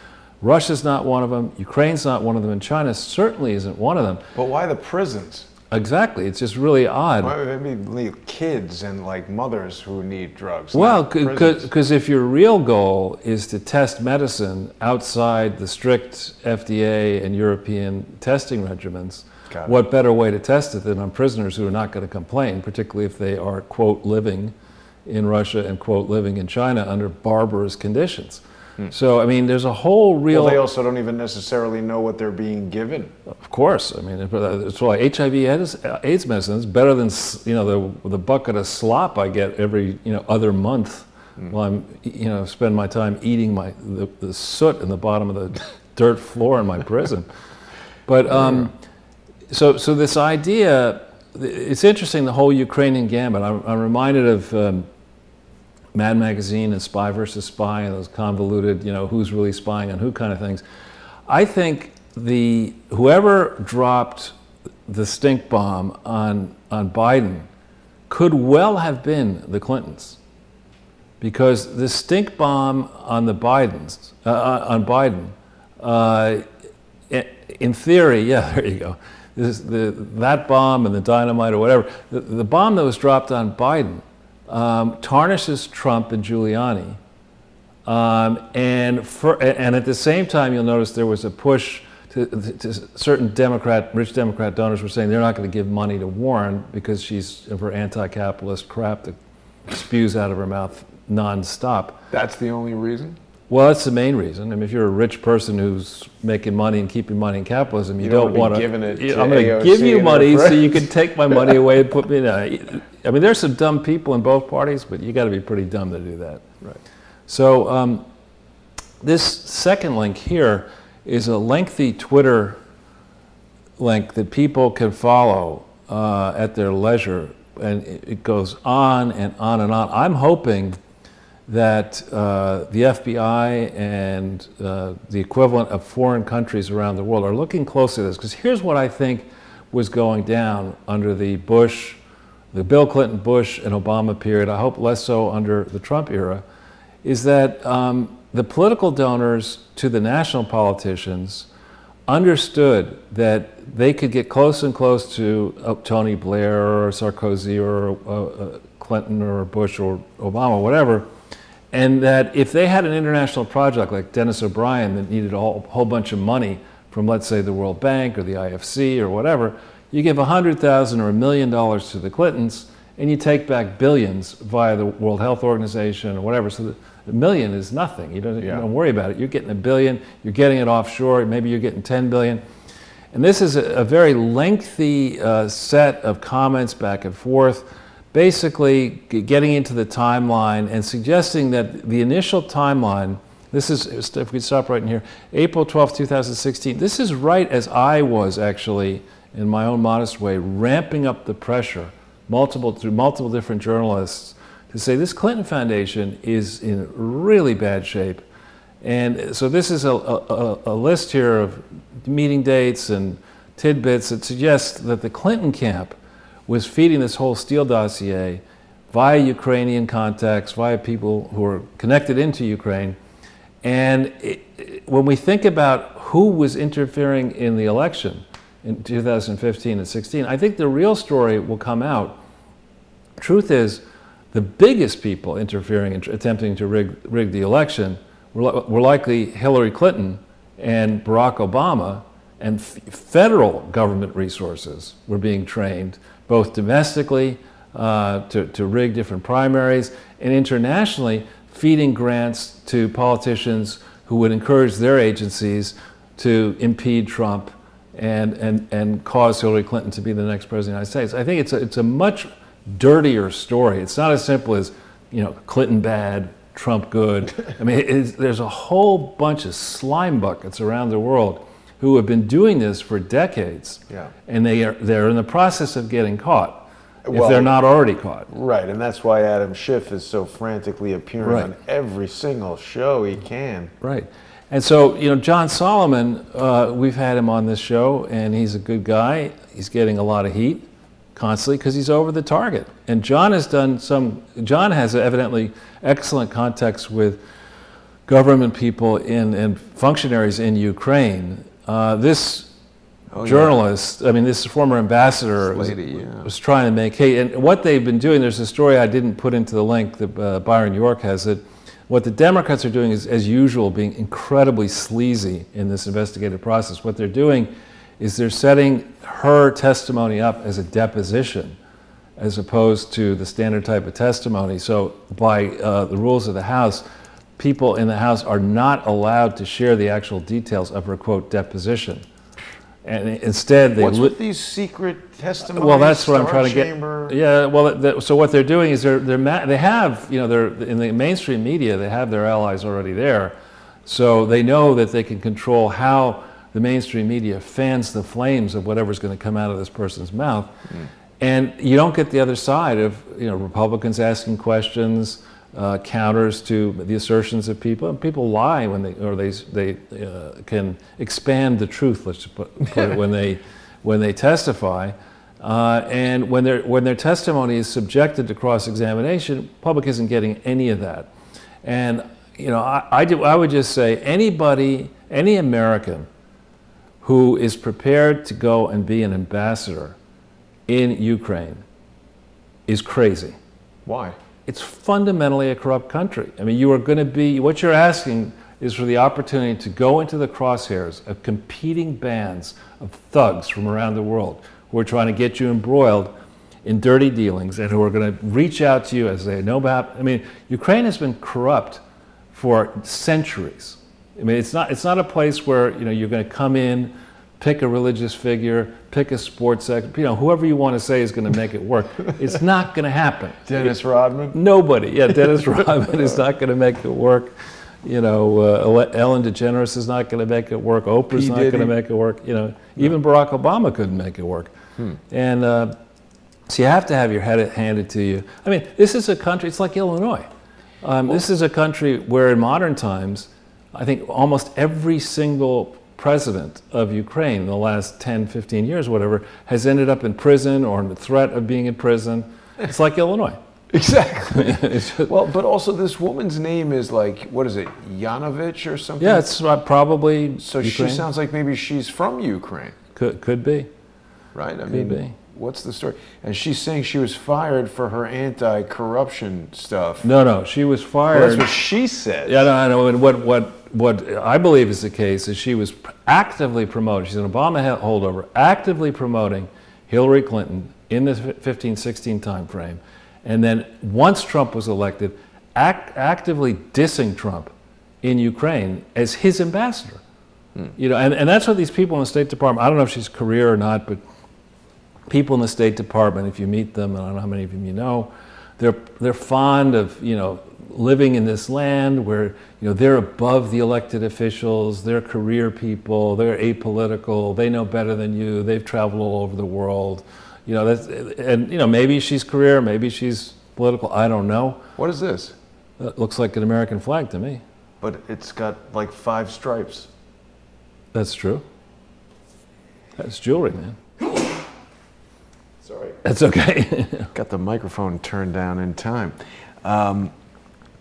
Russia's not one of them. Ukraine's not one of them. And China certainly isn't one of them. But why the prisons? Exactly. It's just really odd. Why maybe kids and mothers who need drugs? Well, because if your real goal is to test medicine outside the strict FDA and European testing regimens, what better way to test it than on prisoners who are not going to complain, particularly if they are, quote, living in Russia and, quote, living in China under barbarous conditions. So, I mean, there's a whole real... Well, they also don't even necessarily know what they're being given. Of course. I mean, it's why HIV/AIDS medicine is better than, the bucket of slop I get every, other month while I'm, spend my time eating the soot in the bottom of the dirt floor in my prison. But, so this idea it's interesting, the whole Ukrainian gambit. I'm reminded of Mad Magazine and Spy versus Spy and those convoluted, who's really spying on who kind of things. I think whoever dropped the stink bomb on Biden could well have been the Clintons, because the stink bomb on on Biden, in theory, yeah, there you go. That bomb and the dynamite or whatever, the bomb that was dropped on Biden tarnishes Trump and Giuliani, and at the same time, you'll notice there was a push to certain rich Democrat donors were saying they're not going to give money to Warren because she's of her anti-capitalist crap that spews out of her mouth nonstop. That's the only reason? Well, that's the main reason. I mean, if you're a rich person who's making money and keeping money in capitalism, you don't want to. I'm going to give you money so you can take my money away and put me in. I mean, there's some dumb people in both parties, but you got to be pretty dumb to do that. Right. So this second link here is a lengthy Twitter link that people can follow at their leisure, and it goes on and on and on. I'm hoping that the FBI and the equivalent of foreign countries around the world are looking closely at this, because here's what I think was going down under the Bill Clinton, Bush, and Obama period. I hope less so under the Trump era, is that the political donors to the national politicians understood that they could get close and close to Tony Blair or Sarkozy or Clinton or Bush or Obama, whatever, and that if they had an international project like Dennis O'Brien that needed a whole bunch of money from, let's say, the World Bank or the IFC or whatever, you give $100,000 or $1 million to the Clintons, and you take back billions via the World Health Organization or whatever. So the million is nothing. You don't worry about it. You're getting $1 billion. You're getting it offshore. Maybe you're getting $10 billion. And this is a very lengthy set of comments back and forth, basically getting into the timeline and suggesting that the initial timeline, this is, if we stop right in here, April 12, 2016, this is right as I was actually, in my own modest way, ramping up the pressure through multiple different journalists to say this Clinton Foundation is in really bad shape. And so this is a list here of meeting dates and tidbits that suggest that the Clinton camp was feeding this whole Steele dossier via Ukrainian contacts, via people who are connected into Ukraine. And when we think about who was interfering in the election in 2015 and 16, I think the real story will come out. Truth is, the biggest people interfering and attempting to rig the election were likely Hillary Clinton and Barack Obama, and federal government resources were being trained both domestically to rig different primaries, and internationally feeding grants to politicians who would encourage their agencies to impede Trump and cause Hillary Clinton to be the next president of the United States. I think it's a much dirtier story. It's not as simple as, Clinton bad, Trump good. I mean, there's a whole bunch of slime buckets around the world who have been doing this for decades, and they're in the process of getting caught, if they're not already caught. Right, and that's why Adam Schiff is so frantically appearing on every single show he can. Right, and so, John Solomon, we've had him on this show, and he's a good guy. He's getting a lot of heat constantly because he's over the target. And John has evidently excellent contacts with government people and functionaries in Ukraine. This journalist, this former ambassador was trying to make hay. And what they've been doing, there's a story I didn't put into the link that Byron York has it. What the Democrats are doing is, as usual, being incredibly sleazy in this investigative process. What they're doing is they're setting her testimony up as a deposition as opposed to the standard type of testimony. So by the rules of the House, people in the House are not allowed to share the actual details of her, quote, deposition. And instead, what's with these secret testimonies? Well, that's what I'm trying to get. Yeah. Well, so what they're doing is they have, they're in the mainstream media, they have their allies already there, so they know that they can control how the mainstream media fans the flames of whatever's going to come out of this person's mouth. And you don't get the other side of Republicans asking questions, counters to the assertions of people. And people lie when they can expand the truth. Let's put it when they testify, and when their testimony is subjected to cross-examination, public isn't getting any of that. And I would just say any American who is prepared to go and be an ambassador in Ukraine is crazy. Why? It's fundamentally a corrupt country. I mean, what you're asking is for the opportunity to go into the crosshairs of competing bands of thugs from around the world who are trying to get you embroiled in dirty dealings and who are going to reach out to you as they know about. I mean, Ukraine has been corrupt for centuries. I mean, it's not a place where you're going to come in, pick a religious figure, pick a sports sector, whoever you want to say is going to make it work. It's not going to happen. Dennis Rodman? Nobody. Yeah, Dennis Rodman is not going to make it work. Ellen DeGeneres is not going to make it work. Oprah's not going to make it work. Even Barack Obama couldn't make it work. And so you have to have your head handed to you. I mean, this is a country, it's like Illinois. This is a country where in modern times, I think almost every single president of Ukraine in the last 10, 15 years, whatever, has ended up in prison or in the threat of being in prison. It's like Illinois. Exactly. Well, but also this woman's name is like, what is it, Yanovich or something? Yeah, it's probably So Ukraine. She sounds like maybe she's from Ukraine. Could be. Right? Could be. What's the story? And she's saying she was fired for her anti-corruption stuff. No, she was fired. Well, that's what she said. Yeah, I know. And what I believe is the case is she was actively promoting, she's an Obama holdover, actively promoting Hillary Clinton in the 15-16 time frame. And then once Trump was elected, actively dissing Trump in Ukraine as his ambassador. And that's what these people in the State Department, I don't know if she's career or not, but people in the State Department, if you meet them, and I don't know how many of them you know, they're fond of living in this land where they're above the elected officials, they're career people, they're apolitical, they know better than you, they've traveled all over the world. Maybe she's career, maybe she's political, I don't know. What is this? It looks like an American flag to me. But it's got like 5 stripes. That's true. That's jewelry, man. Sorry. That's okay. Got the microphone turned down in time.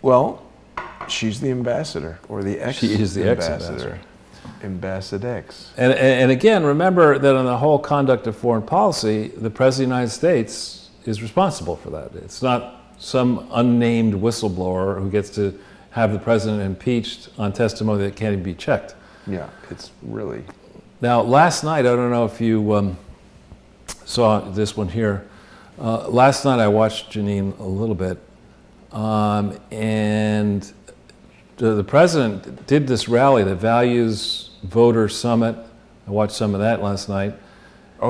Well, she's the ambassador, or the ex-ambassador. She is the ex-ambassador. Ambassadex. And again, remember that on the whole conduct of foreign policy, the President of the United States is responsible for that. It's not some unnamed whistleblower who gets to have the president impeached on testimony that can't even be checked. Yeah, it's really... Now, last night, I don't know if you saw this one here. Last night I watched Janine a little bit, and the president did this rally, the Values Voter Summit. I watched some of that last night.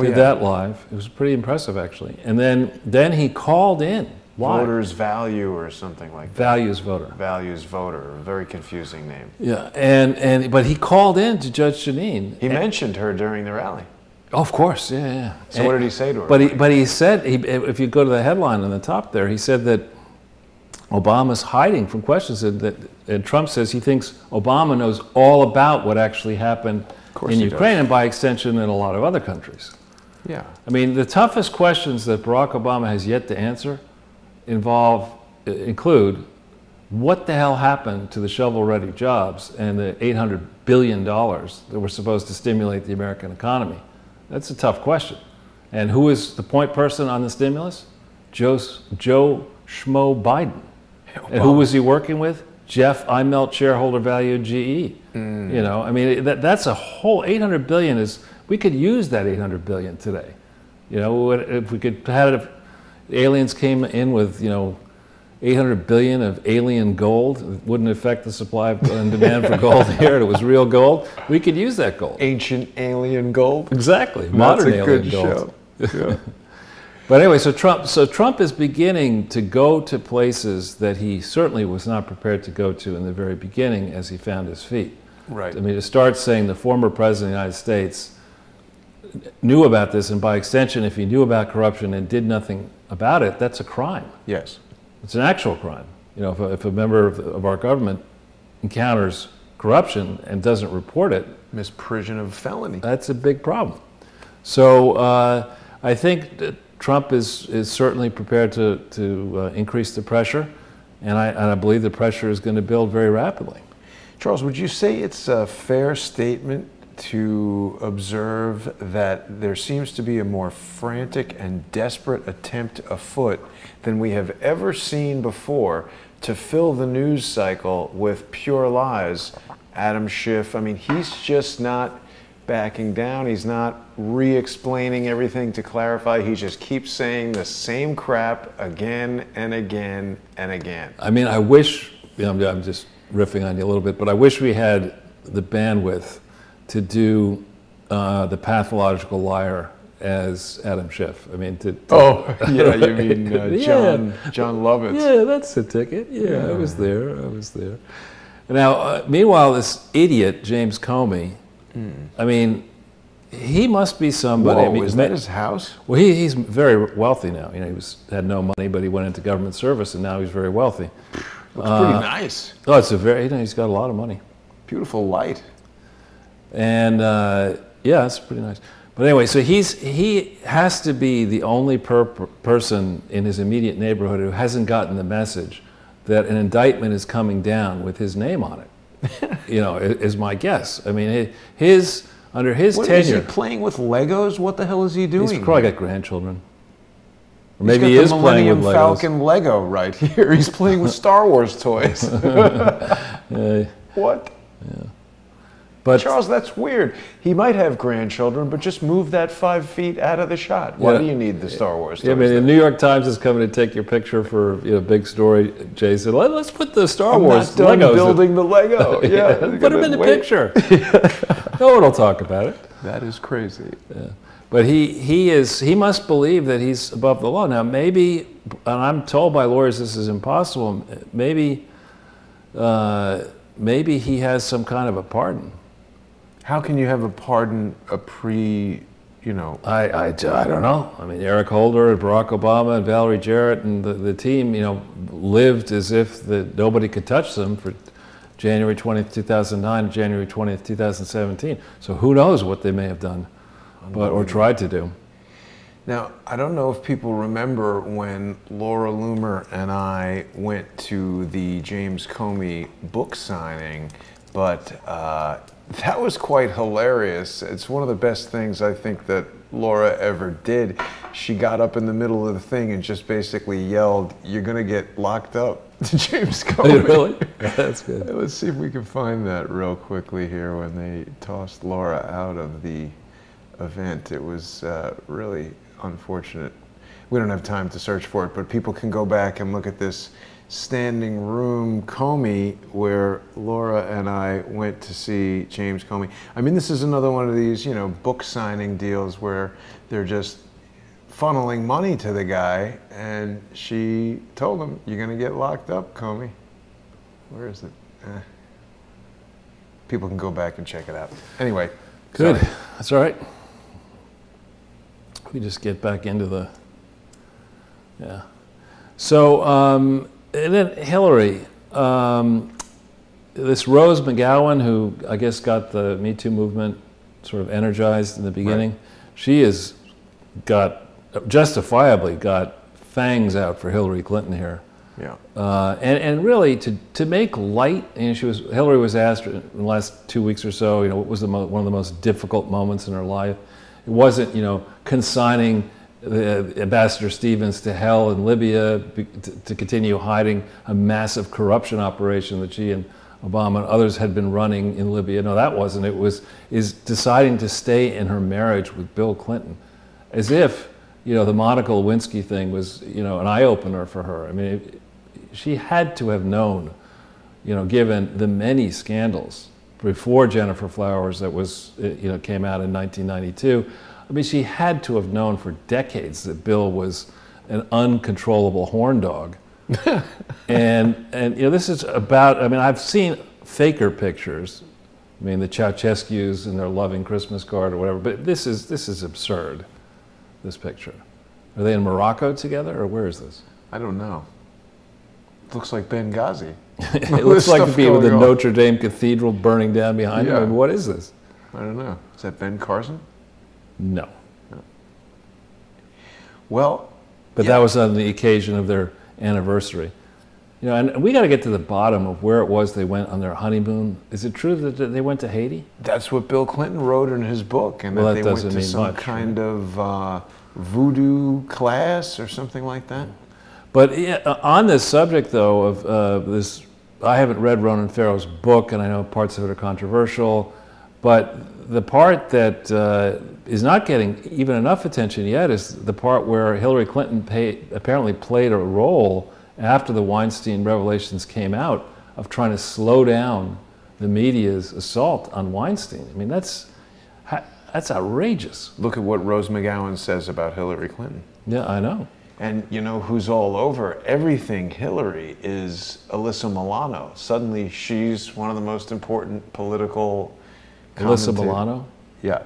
Did that live. It was pretty impressive, actually. And then he called in live. Voters Value or something like that. Values Voter. Values Voter, a very confusing name. Yeah, but he called in to Judge Janine. He mentioned her during the rally. Oh, of course, yeah. So what did he say to her? But he said, if you go to the headline on the top there, he said that Obama's hiding from questions, and Trump says he thinks Obama knows all about what actually happened in Ukraine and by extension in a lot of other countries. Yeah. I mean, the toughest questions that Barack Obama has yet to answer include what the hell happened to the shovel-ready jobs and the $800 billion that were supposed to stimulate the American economy. That's a tough question. And who is the point person on the stimulus? Joe Schmo Biden. And who was he working with? Jeff Immelt, shareholder value GE. I mean, that's a whole $800 billion we could use that $800 billion today. If we could have it, if aliens came in with, $800 billion of alien gold, it wouldn't affect the supply and demand for gold here. It was real gold. We could use that gold. Ancient alien gold. Exactly. Modern alien gold. Yeah. But anyway, so Trump is beginning to go to places that he certainly was not prepared to go to in the very beginning as he found his feet. Right. I mean, to start saying the former president of the United States knew about this, and by extension, if he knew about corruption and did nothing about it, that's a crime. Yes. It's an actual crime. If a member of our government encounters corruption and doesn't report it, Misprision of felony. that's a big problem. So I think that Trump is certainly prepared to increase the pressure, and I believe the pressure is going to build very rapidly. Charles, would you say it's a fair statement to observe that there seems to be a more frantic and desperate attempt afoot than we have ever seen before to fill the news cycle with pure lies? Adam Schiff, I mean, he's just not backing down. He's not re-explaining everything to clarify. He just keeps saying the same crap again and again and again. I mean, I wish, I'm just riffing on you a little bit, but I wish we had the bandwidth to do the pathological liar as Adam Schiff. I mean, yeah, you mean John Lovitz. Yeah, that's the ticket. Yeah, I was there. Now, meanwhile, this idiot, James Comey, I mean, he must be somebody. Whoa, I mean, is that his house? Well, he's very wealthy now. He had no money, but he went into government service, and now he's very wealthy. Looks pretty nice. Oh, he's got a lot of money. Beautiful light. And yeah, it's pretty nice. But anyway, so he has to be the only person in his immediate neighborhood who hasn't gotten the message that an indictment is coming down with his name on it. Is my guess. I mean, under his tenure, is he playing with Legos? What the hell is he doing? He's probably got grandchildren. Or maybe he is playing with Legos. Falcon Lego right here. He's playing with Star Wars toys. What? Yeah. But Charles, that's weird. He might have grandchildren, but just move that 5 feet out of the shot. Why do you need the Star Wars toys? Yeah, I mean, the New York Times is coming to take your picture for a big story. Jay said, let's put the Star Wars Legos. I'm not done Legos building the Lego. Yeah, put them in the picture. No one will talk about it. That is crazy. Yeah. But he must believe that he's above the law. Now, maybe, and I'm told by lawyers this is impossible, maybe he has some kind of a pardon. How can you have a pardon I don't know. I mean, Eric Holder, Barack Obama, and Valerie Jarrett and the team, lived as if nobody could touch them for January 20th, 2009 to January 20th, 2017. So who knows what they may have done or tried to do. Now, I don't know if people remember when Laura Loomer and I went to the James Comey book signing, but that was quite hilarious. It's one of the best things I think that Laura ever did. She got up in the middle of the thing and just basically yelled, "You're going to get locked up," to James Comey. Really? That's good. Let's see if we can find that real quickly here when they tossed Laura out of the event. It was really unfortunate. We don't have time to search for it, but people can go back and look at this standing room Comey where Laura and I went to see James Comey. I mean, this is another one of these, book signing deals where they're just funneling money to the guy, and she told him, "You're going to get locked up, Comey." Where is it? People can go back and check it out. Anyway. Good. Sorry. That's all right. We just get back into the, yeah. So, and then Hillary, this Rose McGowan, who I guess got the Me Too movement sort of energized in the beginning, right. She has justifiably got fangs out for Hillary Clinton here. Yeah. And really to make light, Hillary was asked in the last 2 weeks or so, what was one of the most difficult moments in her life. It wasn't, consigning Ambassador Stevens to hell in Libya to continue hiding a massive corruption operation that she and Obama and others had been running in Libya. No, that wasn't. Is deciding to stay in her marriage with Bill Clinton, as if the Monica Lewinsky thing was an eye opener for her. I mean, she had to have known, given the many scandals before Jennifer Flowers that came out in 1992. I mean, she had to have known for decades that Bill was an uncontrollable horn dog. and this is about, I've seen faker pictures, I mean, the Ceausescus and their loving Christmas card or whatever. But this is absurd, this picture. Are they in Morocco together, or where is this? I don't know. It looks like Benghazi. It looks like to be with the Notre Dame Cathedral burning down behind them. I mean, what is this? I don't know. Is that Ben Carson? No. Well, but that was on the occasion of their anniversary. You know, and we got to get to the bottom of where it was they went on their honeymoon. Is it true that they went to Haiti? That's what Bill Clinton wrote in his book, and that they went to some kind of voodoo class or something like that. But on this subject, though, of this, I haven't read Ronan Farrow's book, and I know parts of it are controversial, but the part that is not getting even enough attention yet is the part where Hillary Clinton apparently played a role after the Weinstein revelations came out of trying to slow down the media's assault on Weinstein. I mean, that's outrageous. Look at what Rose McGowan says about Hillary Clinton. Yeah, I know. And you know who's all over everything Hillary is Alyssa Milano. Suddenly she's one of the most important political Alyssa Milano? Yeah.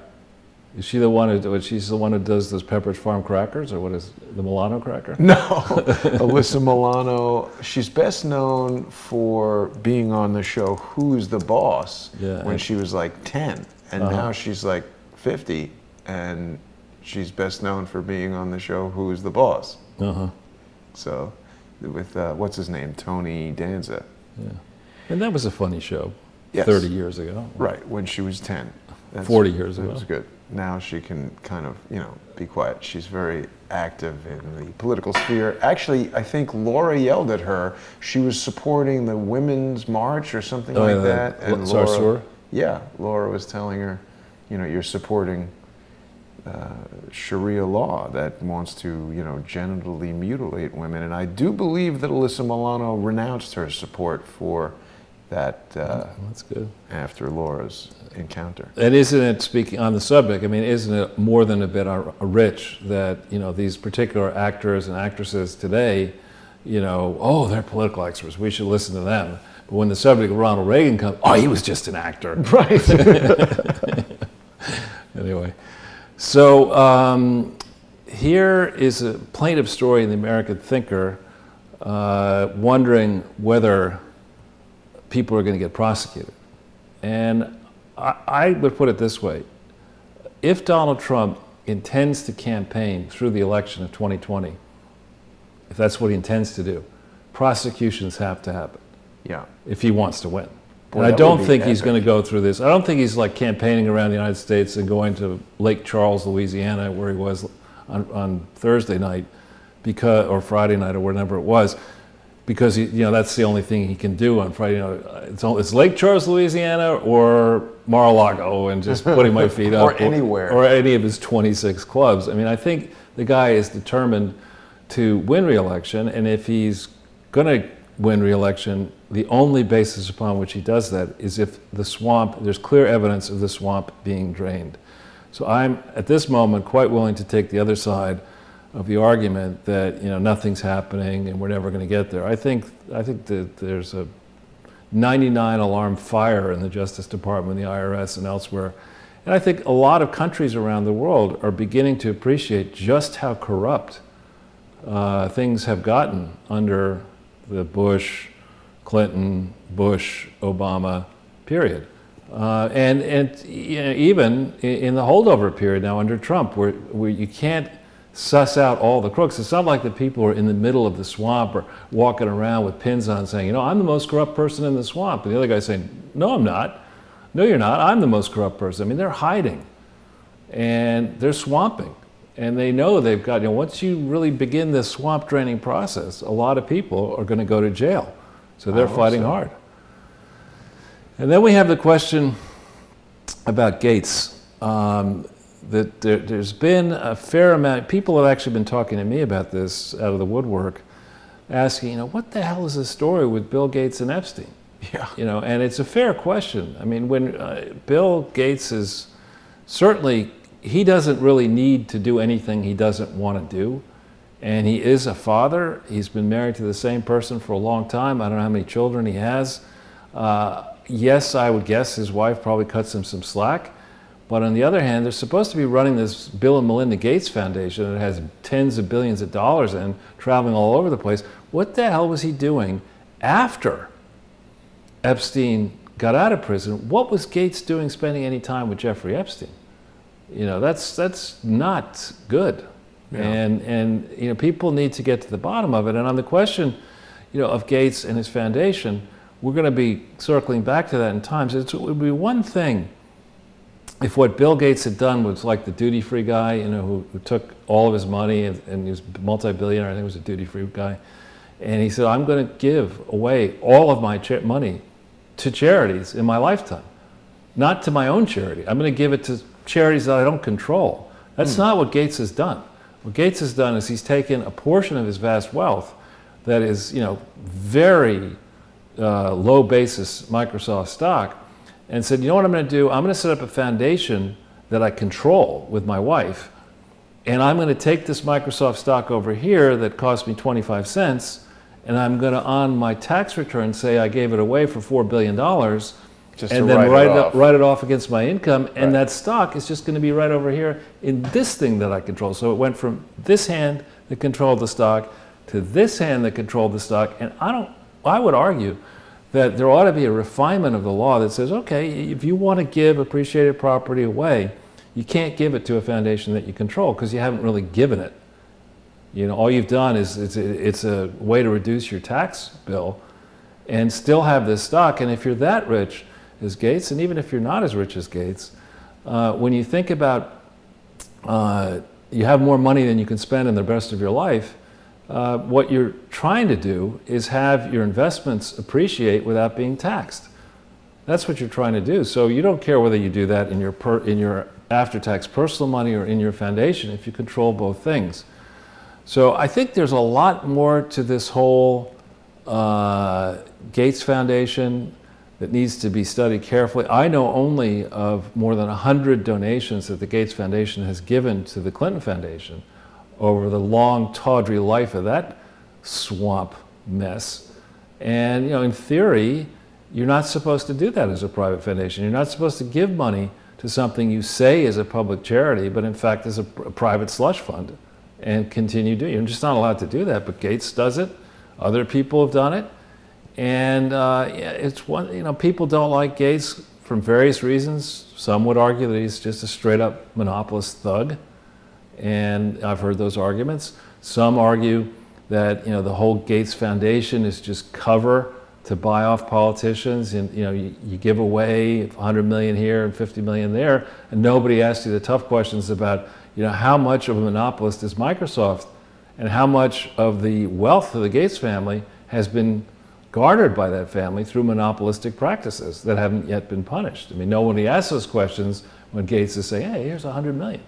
Is she the one she's the one who does those Pepperidge Farm crackers, or what is the Milano cracker? No. Alyssa Milano, she's best known for being on the show Who's the Boss when she was like 10. And now she's like 50, and she's best known for being on the show Who's the Boss. So, with, what's his name? Tony Danza. Yeah. And that was a funny show 30 years ago. Right, when she was 10. 40 years ago. That was good. Now she can kind of, be quiet. She's very active in the political sphere. Actually, I think Laura yelled at her. She was supporting the Women's March or something like that. And Laura was telling her, you're supporting Sharia law that wants to, genitally mutilate women. And I do believe that Alyssa Milano renounced her support for that that's good. After Laura's encounter. And isn't it, speaking on the subject, I mean, isn't it more than a bit rich that, these particular actors and actresses today, they're political experts, we should listen to them. But when the subject of Ronald Reagan comes, he was just an actor. Right. Anyway, so here is a plaintive story in the American Thinker wondering whether people are going to get prosecuted. And I would put it this way. If Donald Trump intends to campaign through the election of 2020, if that's what he intends to do, prosecutions have to happen. Yeah. If he wants to win. Boy, and I don't think he's going to go through this. I don't think he's like campaigning around the United States and going to Lake Charles, Louisiana, where he was on Thursday night, or Friday night, or whatever it was, because that's the only thing he can do on Friday night. It's Lake Charles, Louisiana, or Mar-a-Lago, and just putting my feet up, or anywhere, or any of his 26 clubs. I mean, I think the guy is determined to win re-election, and if he's going to win re-election, the only basis upon which he does that is if there's clear evidence of the swamp being drained. So I'm, at this moment, quite willing to take the other side of the argument that nothing's happening and we're never going to get there. I think that there's a 99 alarm fire in the Justice Department, the IRS, and elsewhere. And I think a lot of countries around the world are beginning to appreciate just how corrupt things have gotten under the Bush, Clinton, Bush, Obama period. And even in the holdover period now under Trump, where you can't suss out all the crooks. It's not like the people are in the middle of the swamp or walking around with pins on saying, I'm the most corrupt person in the swamp. And the other guy's saying, no, I'm not. No, you're not. I'm the most corrupt person. I mean, they're hiding and they're swamping. And they know they've got, once you really begin this swamp draining process, a lot of people are going to go to jail. So they're fighting hard. And then we have the question about Gates. That there's been a fair amount, people have actually been talking to me about this out of the woodwork, asking, what the hell is the story with Bill Gates and Epstein? Yeah. And it's a fair question. I mean, when Bill Gates is certainly, he doesn't really need to do anything he doesn't want to do. And he is a father. He's been married to the same person for a long time. I don't know how many children he has. yes, I would guess his wife probably cuts him some slack. But on the other hand, they're supposed to be running this Bill and Melinda Gates Foundation that has tens of billions of dollars and traveling all over the place. What the hell was he doing after Epstein got out of prison? What was Gates doing spending any time with Jeffrey Epstein? You know, that's not good. Yeah. And you know, people need to get to the bottom of it. And on the question, you know, of Gates and his foundation, we're going to be circling back to that in times. It would be one thing if what Bill Gates had done was like the duty-free guy, you know, who took all of his money and he was a multi-billionaire, I think he was a duty-free guy, and he said, I'm going to give away all of my money to charities in my lifetime, not to my own charity. I'm going to give it to charities that I don't control. That's not what Gates has done. What Gates has done is he's taken a portion of his vast wealth that is, you know, very low basis Microsoft stock, and said, you know what I'm going to do? I'm going to set up a foundation that I control with my wife, and I'm going to take this Microsoft stock over here that cost me 25 cents, and I'm going to, on my tax return, say I gave it away for $4 billion, just and then write it off against my income, and that stock is just going to be right over here in this thing that I control. So it went from this hand that controlled the stock to this hand that controlled the stock, and I would argue that there ought to be a refinement of the law that says, okay, if you want to give appreciated property away, you can't give it to a foundation that you control because you haven't really given it. You know, all you've done is it's a way to reduce your tax bill and still have this stock. And if you're that rich as Gates, and even if you're not as rich as Gates, when you think about you have more money than you can spend in the rest of your life, what you're trying to do is have your investments appreciate without being taxed. That's what you're trying to do. So you don't care whether you do that in your after-tax personal money or in your foundation if you control both things. So I think there's a lot more to this whole Gates Foundation that needs to be studied carefully. I know only of more than 100 donations that the Gates Foundation has given to the Clinton Foundation over the long, tawdry life of that swamp mess. And, you know, in theory, you're not supposed to do that as a private foundation. You're not supposed to give money to something you say is a public charity, but in fact is a private slush fund, and continue doing it. You're just not allowed to do that, but Gates does it. Other people have done it. And it's one, you know, people don't like Gates from various reasons. Some would argue that he's just a straight up monopolist thug. And I've heard those arguments. Some argue that, you know, the whole Gates Foundation is just cover to buy off politicians, and you know, you give away 100 million here and 50 million there, and nobody asks you the tough questions about, you know, how much of a monopolist is Microsoft, and how much of the wealth of the Gates family has been garnered by that family through monopolistic practices that haven't yet been punished. I mean, nobody asks those questions when Gates is saying, hey, here's 100 million.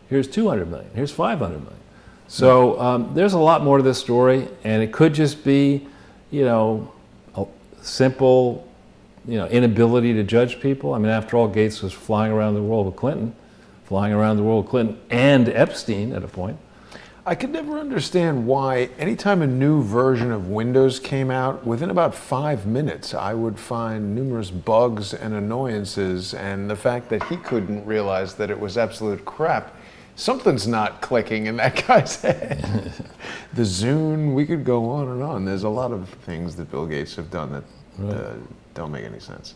Here's 200 million, here's 500 million. So there's a lot more to this story, and it could just be, you know, a simple, you know, inability to judge people. I mean, after all, Gates was flying around the world with Clinton, and Epstein at a point. I could never understand why anytime a new version of Windows came out, within about 5 minutes, I would find numerous bugs and annoyances, and the fact that he couldn't realize that it was absolute crap. Something's not clicking in that guy's head. The Zune, we could go on and on. There's a lot of things that Bill Gates have done that don't make any sense.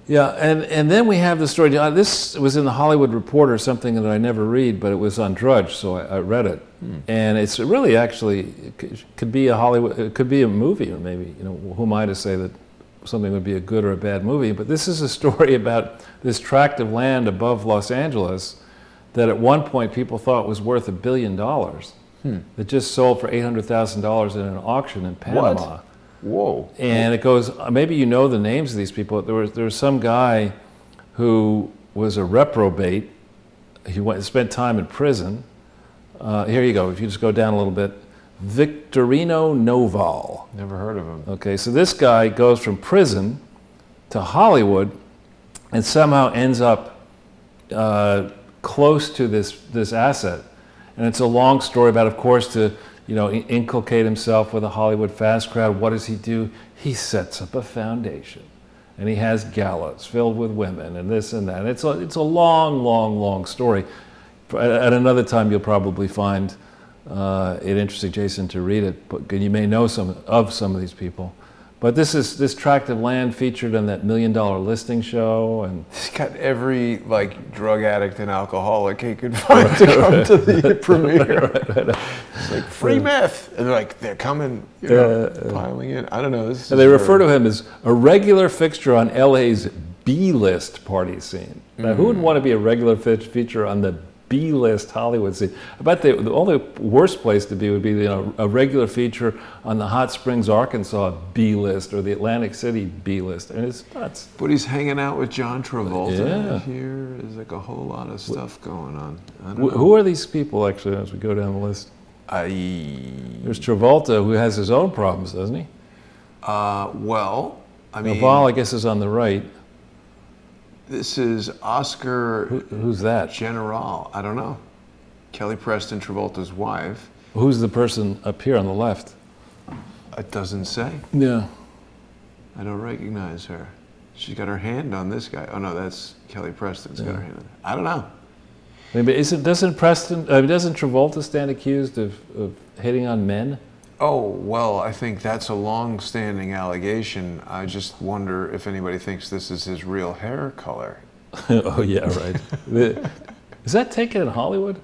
Yeah, and then we have the story. This was in the Hollywood Reporter, something that I never read, but it was on Drudge, so I read it. And it's really actually, it could be it could be a movie, or maybe, you know, who am I to say that something would be a good or a bad movie? But this is a story about this tract of land above Los Angeles that at one point people thought was worth $1 billion. That just sold for $800,000 in an auction in Panama. What? Whoa. And it goes, maybe you know the names of these people. There was some guy who was a reprobate. He spent time in prison. Here you go, if you just go down a little bit. Victorino Noval. Never heard of him. Okay, so this guy goes from prison to Hollywood and somehow ends up close to this asset. And it's a long story about, of course, to, you know, inculcate himself with a Hollywood fast crowd. What does he do? He sets up a foundation. and he has gallows filled with women and this and that. And it's a long, long, long story. At another time, you'll probably find it interesting, Jason, to read it, but you may know some of these people. But this tract of land featured on that $1 Million Listing show, and he's got every like drug addict and alcoholic he could find to come to the premiere. It's like free meth, and they're coming, piling in. I don't know. And they refer to him as a regular fixture on LA's B-list party scene. Now, who would want to be a regular feature on the B-list Hollywood scene? I bet the only worst place to be would be a regular feature on the Hot Springs, Arkansas B-list or the Atlantic City B-list. I mean, it's nuts. But he's hanging out with John Travolta. Yeah. Here is like a whole lot of stuff going on. I don't know. Who are these people, actually, as we go down the list? There's Travolta, who has his own problems, doesn't he? Well, I mean, Naval, I guess, is on the right. This is Oscar. Who's that? General. I don't know. Kelly Preston, Travolta's wife. Who's the person up here on the left? It doesn't say. Yeah. I don't recognize her. She's got her hand on this guy. Oh no, that's Kelly Preston's got her hand on it. I don't know. Maybe doesn't Travolta stand accused of hitting on men? Oh, well, I think that's a long-standing allegation. I just wonder if anybody thinks this is his real hair color. Oh, yeah, right. Is that taken in Hollywood?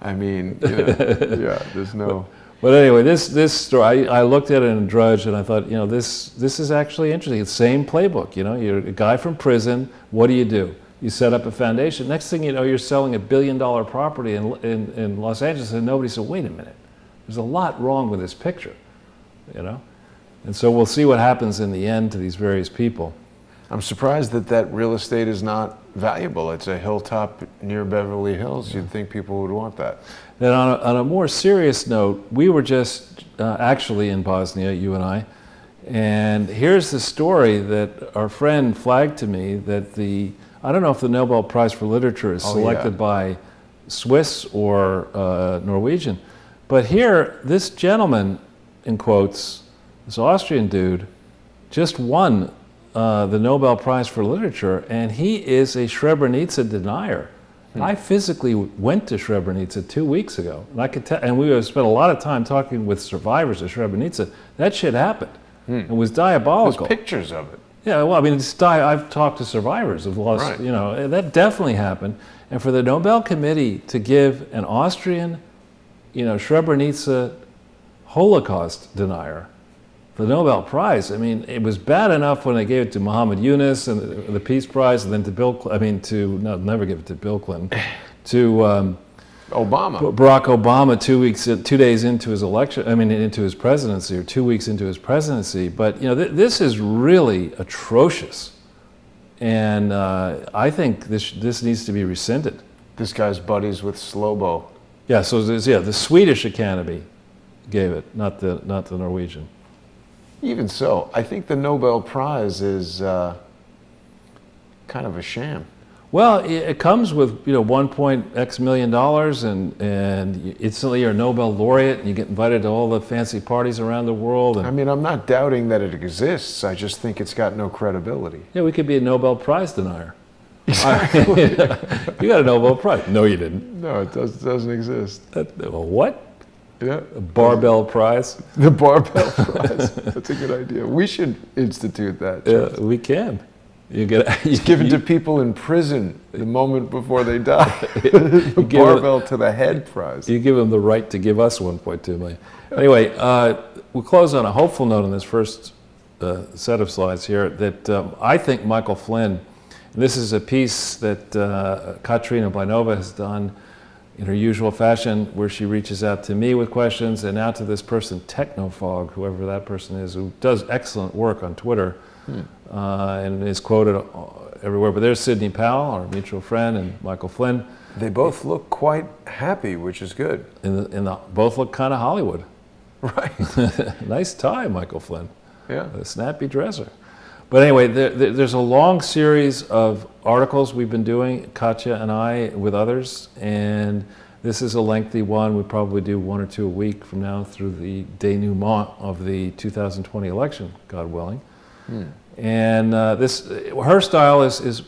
I mean, yeah, there's no... But anyway, this story, I looked at it in Drudge, and I thought, this is actually interesting. It's the same playbook, You're a guy from prison. What do? You set up a foundation. Next thing you know, you're selling $1 billion property in Los Angeles, and nobody said, wait a minute. There's a lot wrong with this picture, And so we'll see what happens in the end to these various people. I'm surprised that real estate is not valuable. It's a hilltop near Beverly Hills. You'd think people would want that. Then on a more serious note, we were just actually in Bosnia, you and I, and here's the story that our friend flagged to me that I don't know if the Nobel Prize for Literature is selected by Swiss or Norwegian, but here, this gentleman, in quotes, this Austrian dude, just won the Nobel Prize for Literature, and he is a Srebrenica denier. I physically went to Srebrenica 2 weeks ago, and I could tell, and we spent a lot of time talking with survivors of Srebrenica. That shit happened. It was diabolical. There's pictures of it. Yeah, well, I mean, I've talked to survivors of lost, that definitely happened. And for the Nobel Committee to give an Austrian, Srebrenica Holocaust denier the Nobel Prize, I mean, it was bad enough when they gave it to Muhammad Yunus and the Peace Prize, and then to never give it to Bill Clinton, to Barack Obama 2 days into his into his presidency, or 2 weeks into his presidency. But this is really atrocious, and I think this needs to be rescinded. This guy's buddies with Slobo. Yeah, so the Swedish Academy gave it, not the Norwegian. Even so, I think the Nobel Prize is kind of a sham. Well, it comes with $1.x million, and instantly you're a Nobel laureate, and you get invited to all the fancy parties around the world. And I mean, I'm not doubting that it exists. I just think it's got no credibility. Yeah, we could be a Nobel Prize denier. Exactly. You got a Nobel Prize. No, you didn't. No, it doesn't exist. What? Yeah. A barbell prize? The barbell prize. That's a good idea. We should institute that. Yeah, we can. It's given to people in prison the moment before they die. The barbell to the head prize. You give them the right to give us $1.2 million. Anyway, we'll close on a hopeful note on this first set of slides here that I think Michael Flynn, and this is a piece that Katrina Blinova has done in her usual fashion, where she reaches out to me with questions, and now to this person, Technofog, whoever that person is, who does excellent work on Twitter, and is quoted everywhere. But there's Sidney Powell, our mutual friend, and Michael Flynn. They both look quite happy, which is good. Both look kind of Hollywood. Right. Nice tie, Michael Flynn. Yeah. A snappy dresser. But anyway, there's a long series of articles we've been doing, Katya and I, with others, and this is a lengthy one. We probably do 1 or 2 a week from now through the denouement of the 2020 election, God willing. And her style is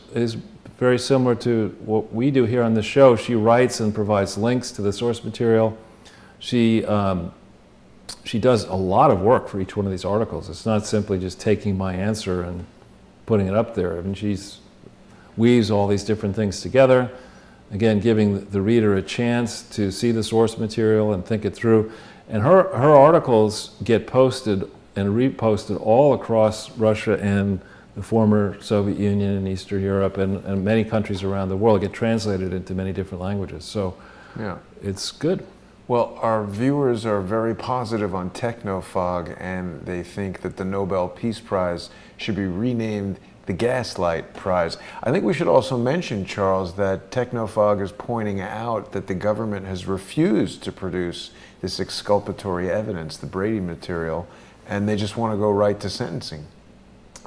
very similar to what we do here on the show. She writes and provides links to the source material. She does a lot of work for each one of these articles. It's not simply just taking my answer and putting it up there. I mean, she's weaves all these different things together, again, giving the reader a chance to see the source material and think it through. And her articles get posted and reposted all across Russia and the former Soviet Union and Eastern Europe and many countries around the world, get translated into many different languages. So yeah, it's good. Well, our viewers are very positive on Technofog, and they think that the Nobel Peace Prize should be renamed the Gaslight Prize. I think we should also mention, Charles, that Technofog is pointing out that the government has refused to produce this exculpatory evidence, the Brady material, and they just want to go right to sentencing.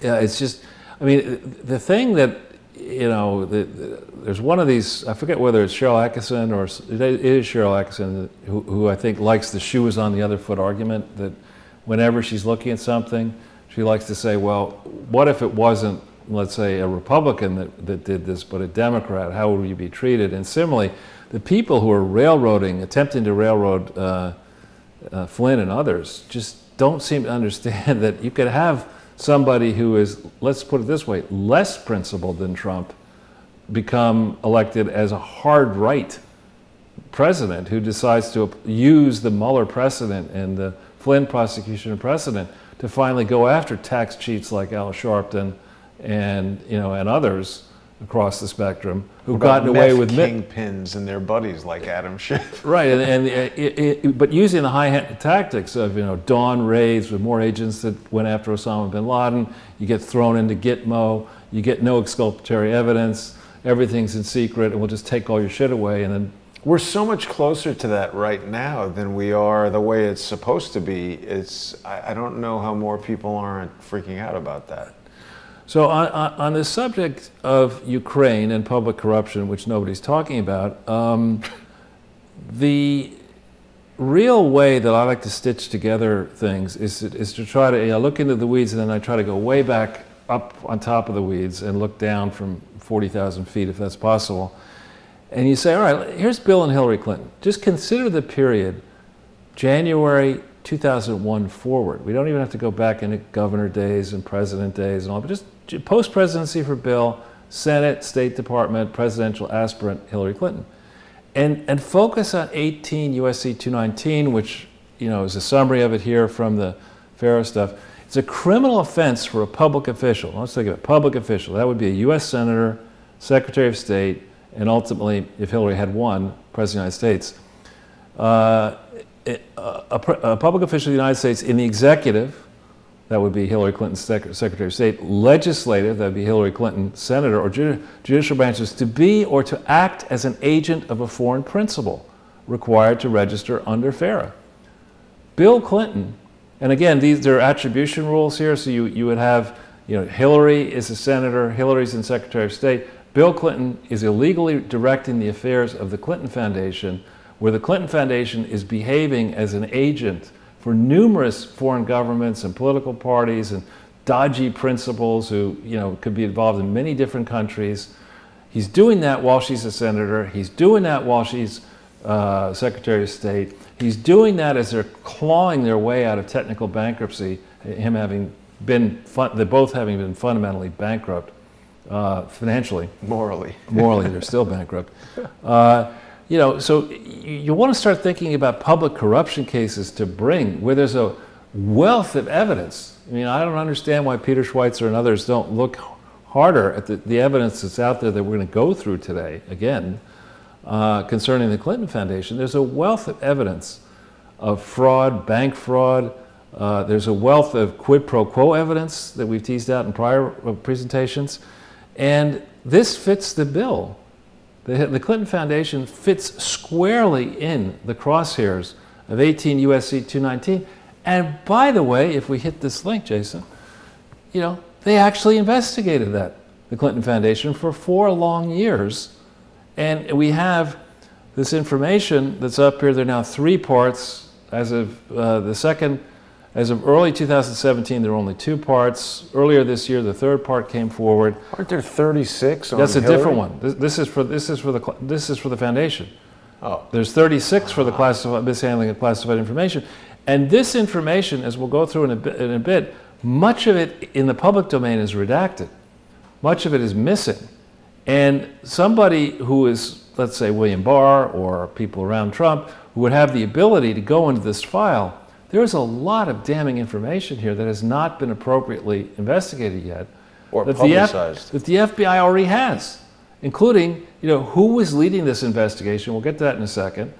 Yeah, it's just, I mean, the thing that, you know, there's one of these, I forget whether it's Cheryl Atkinson or it is Cheryl Atkinson who I think likes the shoe is on the other foot argument, that whenever she's looking at something, she likes to say, well, what if it wasn't, let's say, a Republican that did this, but a Democrat? How would we be treated? And similarly, the people who are attempting to railroad Flynn and others just don't seem to understand that you could have somebody who is, let's put it this way, less principled than Trump become elected as a hard right president who decides to use the Mueller precedent and the Flynn prosecution precedent to finally go after tax cheats like Al Sharpton and others across the spectrum who've gotten away with kingpins and their buddies like Adam Schiff. Right, but using the high-handed tactics of dawn raids with more agents that went after Osama bin Laden, you get thrown into Gitmo, you get no exculpatory evidence, everything's in secret, and we'll just take all your shit away, and then we're so much closer to that right now than we are the way it's supposed to be. I don't know how more people aren't freaking out about that. So on the subject of Ukraine and public corruption, which nobody's talking about, the real way that I like to stitch together things is to try to look into the weeds, and then I try to go way back up on top of the weeds and look down from 40,000 feet if that's possible. And you say, all right, here's Bill and Hillary Clinton. Just consider the period January 2001 forward. We don't even have to go back into governor days and president days and all, but just post-presidency for Bill, Senate, State Department, presidential aspirant Hillary Clinton. And focus on 18 U.S.C. 219, which is a summary of it here from the Farrow stuff. It's a criminal offense for a public official. Let's think of it, public official. That would be a U.S. Senator, Secretary of State, and ultimately, if Hillary had won, President of the United States. A public official of the United States in the executive, that would be Hillary Clinton's Secretary of State, legislative, that would be Hillary Clinton, senator, or judicial branches, to be or to act as an agent of a foreign principal required to register under FARA. Bill Clinton, and again, there are attribution rules here, so you would have, Hillary is a senator, Hillary's in Secretary of State. Bill Clinton is illegally directing the affairs of the Clinton Foundation, where the Clinton Foundation is behaving as an agent for numerous foreign governments and political parties and dodgy principals who could be involved in many different countries. He's doing that while she's a senator. He's doing that while she's Secretary of State. He's doing that as they're clawing their way out of technical bankruptcy, him having been, they both having been fundamentally bankrupt financially. Morally, they're still bankrupt. So you want to start thinking about public corruption cases to bring where there's a wealth of evidence. I mean, I don't understand why Peter Schweitzer and others don't look harder at the evidence that's out there that we're going to go through today, again, concerning the Clinton Foundation. There's a wealth of evidence of fraud, bank fraud. There's a wealth of quid pro quo evidence that we've teased out in prior presentations. And this fits the bill. The Clinton Foundation fits squarely in the crosshairs of 18 U.S.C. 219. And by the way, if we hit this link, Jason, they actually investigated that, the Clinton Foundation, for 4 long years. And we have this information that's up here. There are now 3 parts as of the second As of early 2017, there were only 2 parts. Earlier this year, the 3rd part came forward. Aren't there 36 on That's a Hillary? different one. This is for the foundation. Oh. There's 36 for the mishandling of classified information. And this information, as we'll go through in a bit, much of it in the public domain is redacted. Much of it is missing. And somebody who is, let's say, William Barr or people around Trump, who would have the ability to go into this file, there's a lot of damning information here that has not been appropriately investigated yet. Or publicized. That the FBI already has, including, who was leading this investigation. We'll get to that in a second.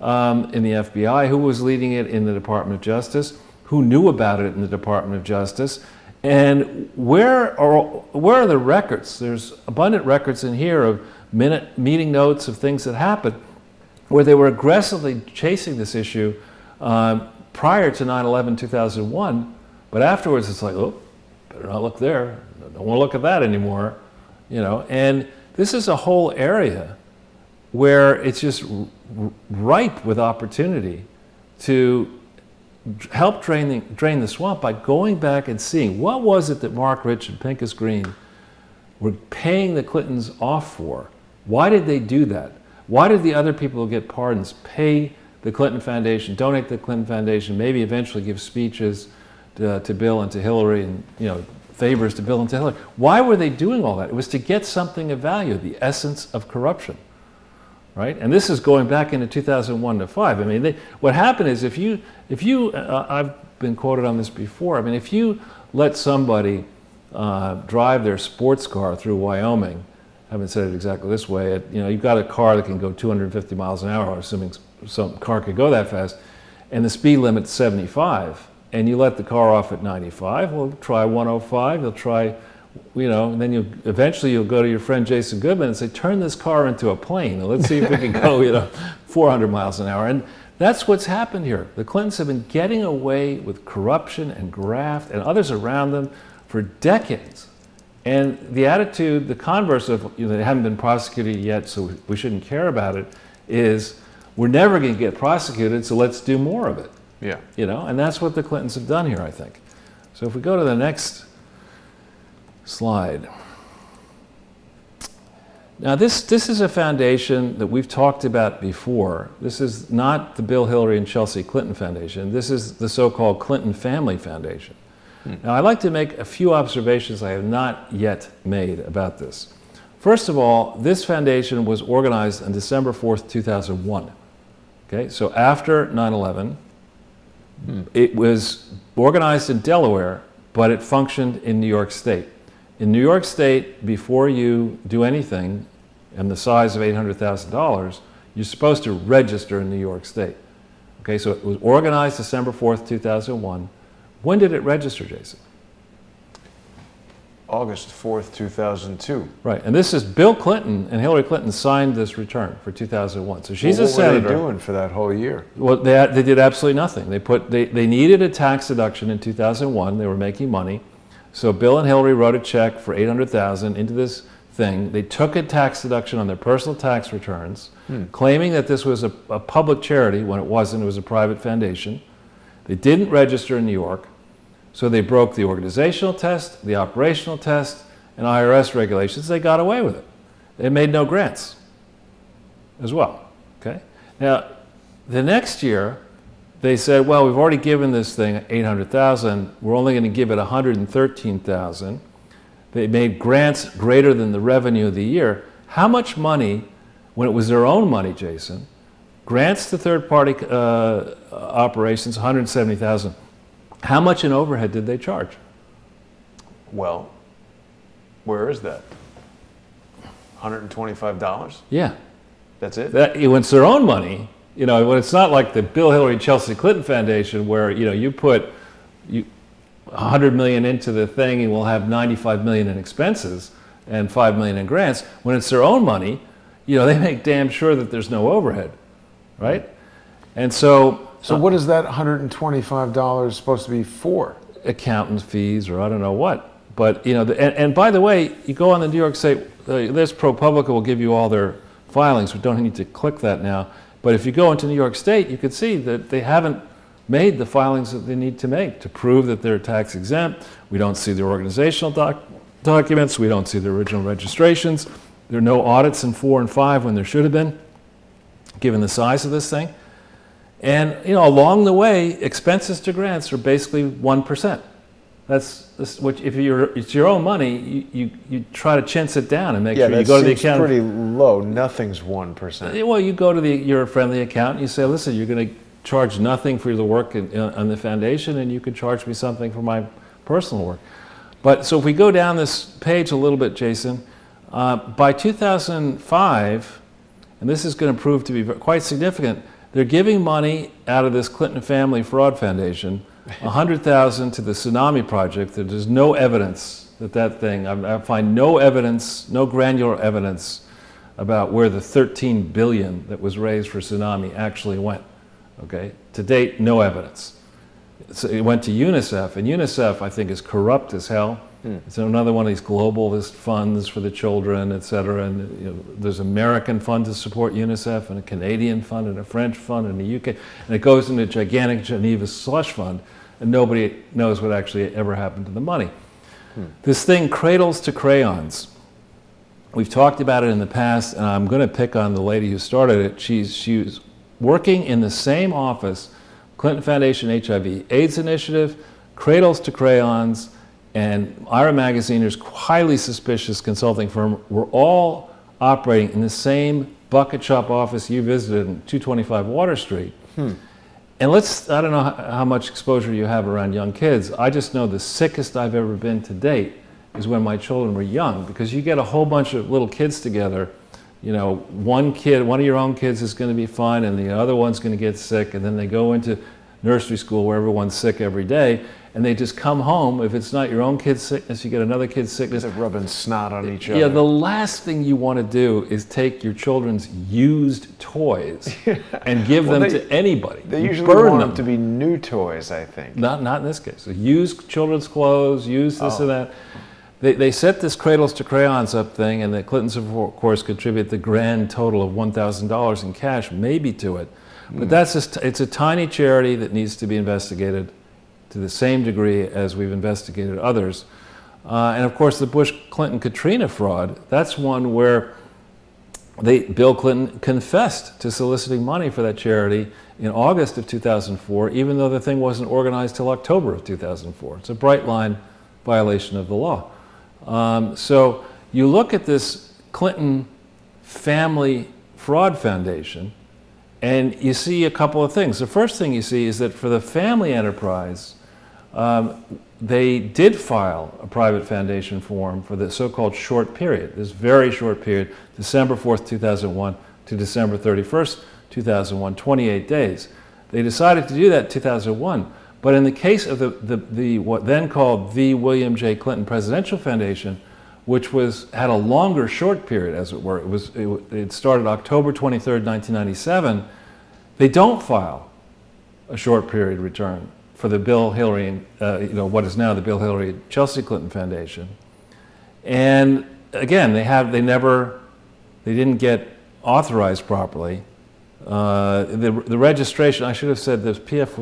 In the FBI, who was leading it in the Department of Justice, who knew about it in the Department of Justice, and where are the records? There's abundant records in here of meeting notes of things that happened, where they were aggressively chasing this issue prior to 9/11/2001, but afterwards it's like, oh, better not look there. Don't want to look at that anymore, And this is a whole area where it's just ripe with opportunity to help drain the swamp by going back and seeing what was it that Mark Rich and Pincus Green were paying the Clintons off for. Why did they do that? Why did the other people who get pardons pay the Clinton Foundation, donate to the Clinton Foundation, maybe eventually give speeches to Bill and to Hillary and favors to Bill and to Hillary? Why were they doing all that? It was to get something of value, the essence of corruption. Right? And this is going back into 2001 to 5. I mean, what happened is if you I've been quoted on this before. I mean, if you let somebody drive their sports car through Wyoming, I haven't said it exactly this way, you've got a car that can go 250 miles an hour, assuming some car could go that fast, and the speed limit's 75, and you let the car off at 95, well, try 105, you'll try, and then eventually you'll go to your friend Jason Goodman and say, turn this car into a plane. Let's see if we can go, 400 miles an hour. And that's what's happened here. The Clintons have been getting away with corruption and graft and others around them for decades. And the attitude, the converse of, they haven't been prosecuted yet, so we shouldn't care about it, is we're never going to get prosecuted, so let's do more of it. Yeah. And that's what the Clintons have done here, I think. So if we go to the next slide. Now this is a foundation that we've talked about before. This is not the Bill, Hillary, and Chelsea Clinton Foundation. This is the so-called Clinton Family Foundation. Now I'd like to make a few observations I have not yet made about this. First of all, this foundation was organized on December 4th, 2001. Okay, so after 9/11, it was organized in Delaware, but it functioned in New York State. In New York State, before you do anything in the size of $800,000, you're supposed to register in New York State. Okay, so it was organized December 4th, 2001. When did it register, Jason? August 4th, 2002. Right, and this is Bill Clinton and Hillary Clinton signed this return for 2001. So she's a senator. What were they doing for that whole year? Well, they did absolutely nothing. They needed a tax deduction in 2001. They were making money. So Bill and Hillary wrote a check for $800,000 into this thing. They took a tax deduction on their personal tax returns, claiming that this was a public charity when it wasn't. It was a private foundation. They didn't register in New York, so they broke the organizational test, the operational test, and IRS regulations. They got away with it. They made no grants as well. Okay. Now, the next year, they said, well, we've already given this thing $800,000. We're only going to give it $113,000. They made grants greater than the revenue of the year. How much money, when it was their own money, Jason, grants to third-party operations, $170,000. How much in overhead did they charge? Well, where is that? $125? Yeah. That's it? When it's their own money, when it's not like the Bill, Hillary, Chelsea Clinton Foundation where, you put $100 million into the thing and we'll have $95 million in expenses and $5 million in grants. When it's their own money, they make damn sure that there's no overhead, right? And so what is that $125 supposed to be for? Accountant fees or I don't know what. But, and by the way, you go on the New York State, this ProPublica will give you all their filings. We don't need to click that now. But if you go into New York State, you can see that they haven't made the filings that they need to make to prove that they're tax exempt. We don't see their organizational documents. We don't see the original registrations. There are no audits in 4 and 5 when there should have been, given the size of this thing. And along the way, expenses to grants are basically 1%. That's what if it's your own money, you try to chintz it down and make sure you go to the accountant. Pretty low. Nothing's 1%. Well, you go to your friendly accountant. You say, listen, you're going to charge nothing for the work on the foundation, and you can charge me something for my personal work. But so if we go down this page a little bit, Jason, by 2005, and this is going to prove to be quite significant, they're giving money out of this Clinton Family Fraud Foundation, $100,000 to the Tsunami Project. There's no evidence that thing, I find no evidence, no granular evidence about where the $13 billion that was raised for tsunami actually went. Okay, to date, no evidence. So it went to UNICEF, and UNICEF, I think, is corrupt as hell. It's another one of these globalist funds for the children, et cetera. And there's an American fund to support UNICEF, and a Canadian fund, and a French fund, and a UK, and it goes into a gigantic Geneva slush fund, and nobody knows what actually ever happened to the money. This thing, Cradles to Crayons. We've talked about it in the past, and I'm going to pick on the lady who started it. She was working in the same office, Clinton Foundation HIV/AIDS Initiative, Cradles to Crayons, and Ira Magaziner's highly suspicious consulting firm were all operating in the same bucket shop office you visited in 225 Water Street. And I don't know how much exposure you have around young kids. I just know the sickest I've ever been to date is when my children were young, because you get a whole bunch of little kids together. One of your own kids is going to be fine, and the other one's going to get sick, and then they go into nursery school where everyone's sick every day, and they just come home. If it's not your own kid's sickness, you get another kid's sickness. They're rubbing snot on each other. Yeah, the last thing you want to do is take your children's used toys and give them to anybody. They usually want them to be new toys, I think. Not in this case. So used children's clothes, used this and that. They set this Cradles to Crayons up thing, and the Clintons, of course, contribute the grand total of $1,000 in cash, maybe to it. But it's a tiny charity that needs to be investigated to the same degree as we've investigated others. And of course, the Bush-Clinton-Katrina fraud, that's one where Bill Clinton confessed to soliciting money for that charity in August of 2004, even though the thing wasn't organized till October of 2004. It's a bright line violation of the law. So you look at this Clinton Family Fraud Foundation, and you see a couple of things. The first thing you see is that for the family enterprise, they did file a private foundation form for the so-called short period, this very short period, December 4th, 2001 to December 31st, 2001, 28 days. They decided to do that in 2001. But in the case of the what then called the William J. Clinton Presidential Foundation, which had a longer short period, as it were, it started October 23rd, 1997, they don't file a short period return for the Bill Hillary, what is now the Bill Hillary Chelsea Clinton Foundation. And again, they didn't get authorized properly. The registration, I should have said the PF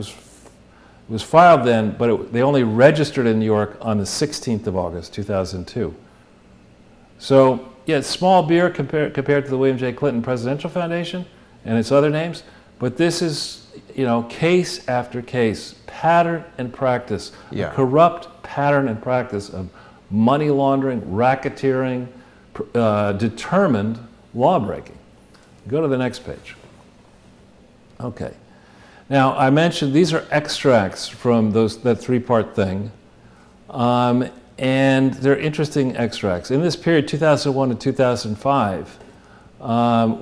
was filed then, but they only registered in New York on the 16th of August, 2002. So, yeah, it's small beer compared to the William J. Clinton Presidential Foundation and its other names, but this is, case after case, pattern and practice, a corrupt pattern and practice of money laundering, racketeering, determined law breaking. Go to the next page. Okay. Now, I mentioned these are extracts from that three-part thing, and they're interesting extracts. In this period, 2001 to 2005,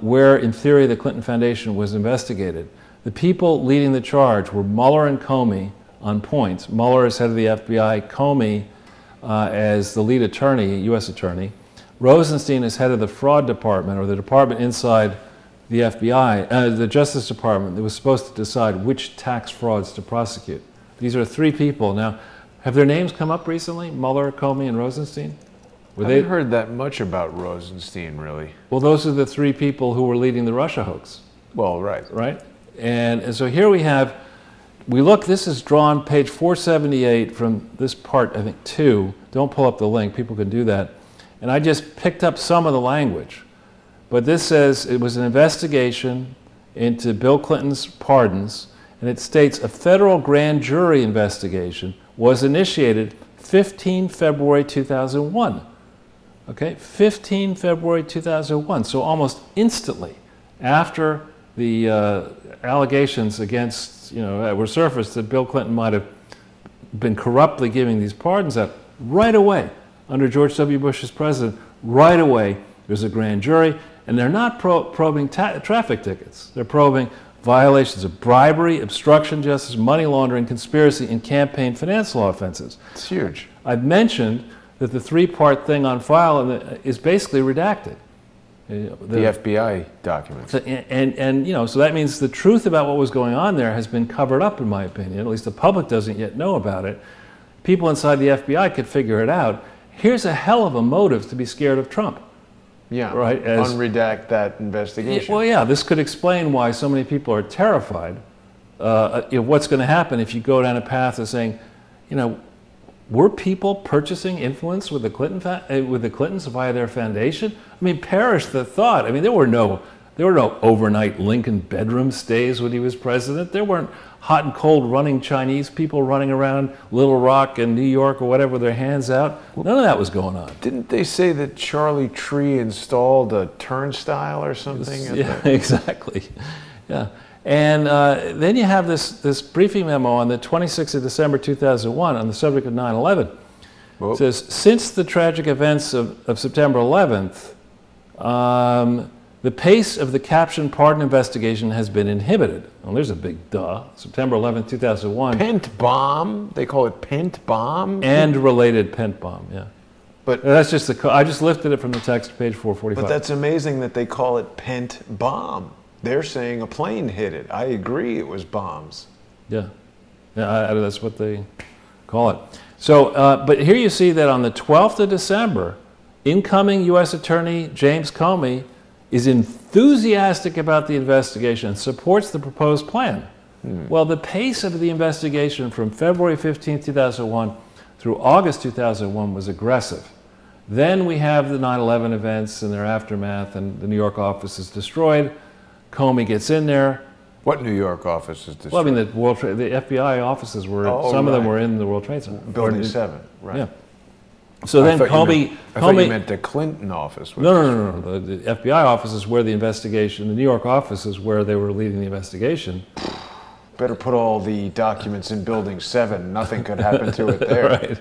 where, in theory, the Clinton Foundation was investigated, the people leading the charge were Mueller and Comey on points. Mueller as head of the FBI, Comey as the lead attorney, U.S. attorney, Rosenstein as head of the fraud department, or the department inside the FBI, the Justice Department, that was supposed to decide which tax frauds to prosecute. These are three people. Now, have their names come up recently? Mueller, Comey, and Rosenstein? I haven't heard that much about Rosenstein, really. Well, those are the three people who were leading the Russia hoax. Well, right. Right? And so here we have we look, this is drawn page 478 from this part, I think 2. Don't pull up the link, people can do that. And I just picked up some of the language. But this says it was an investigation into Bill Clinton's pardons, and it states a federal grand jury investigation was initiated 15 February 2001. Okay, 15 February 2001. So almost instantly after the allegations against, were surfaced that Bill Clinton might have been corruptly giving these pardons out, right away, under George W. Bush's president, right away, there's a grand jury, and they're not probing traffic tickets. They're probing violations of bribery, obstruction of justice, money laundering, conspiracy, and campaign finance law offenses. It's huge. I've mentioned that the 3-part thing on file is basically redacted. The FBI documents. So, so that means the truth about what was going on there has been covered up, in my opinion. At least the public doesn't yet know about it. People inside the FBI could figure it out. Here's a hell of a motive to be scared of Trump. Yeah, right. Unredact that investigation. Well, yeah, this could explain why so many people are terrified. What's going to happen if you go down a path of saying, were people purchasing influence with the Clintons via their foundation? I mean, perish the thought. I mean, there were no overnight Lincoln bedroom stays when he was president. There weren't hot and cold running Chinese people running around Little Rock and New York or whatever with their hands out. None of that was going on. Didn't they say that Charlie Tree installed a turnstile or something? Yeah, exactly. Yeah. And then you have this briefing memo on the 26th of December 2001 on the subject of 9/11. It says, since the tragic events of September 11th, the pace of the captioned pardon investigation has been inhibited. Well, there's a big duh. September 11th, 2001. Pent bomb? They call it pent bomb? And related pent bomb, yeah. But that's just I just lifted it from the text, page 445. But that's amazing that they call it pent bomb. They're saying a plane hit it. I agree it was bombs. Yeah, that's what they call it. So, but here you see that on the 12th of December, incoming U.S. Attorney James Comey is enthusiastic about the investigation and supports the proposed plan. Well, the pace of the investigation from February 15, 2001 through August 2001 was aggressive. Then we have the 9/11 events and their aftermath, and the New York office is destroyed. Comey gets in there. What New York office is destroyed? Well, I mean, the FBI offices were, some of them were in the World Trade Center. Building 7, right. Yeah. So then Comey... I thought you meant the Clinton office. No. The FBI office is where the investigation, the New York office is where they were leading the investigation. Better put all the documents in Building 7. Nothing could happen to it there. Right.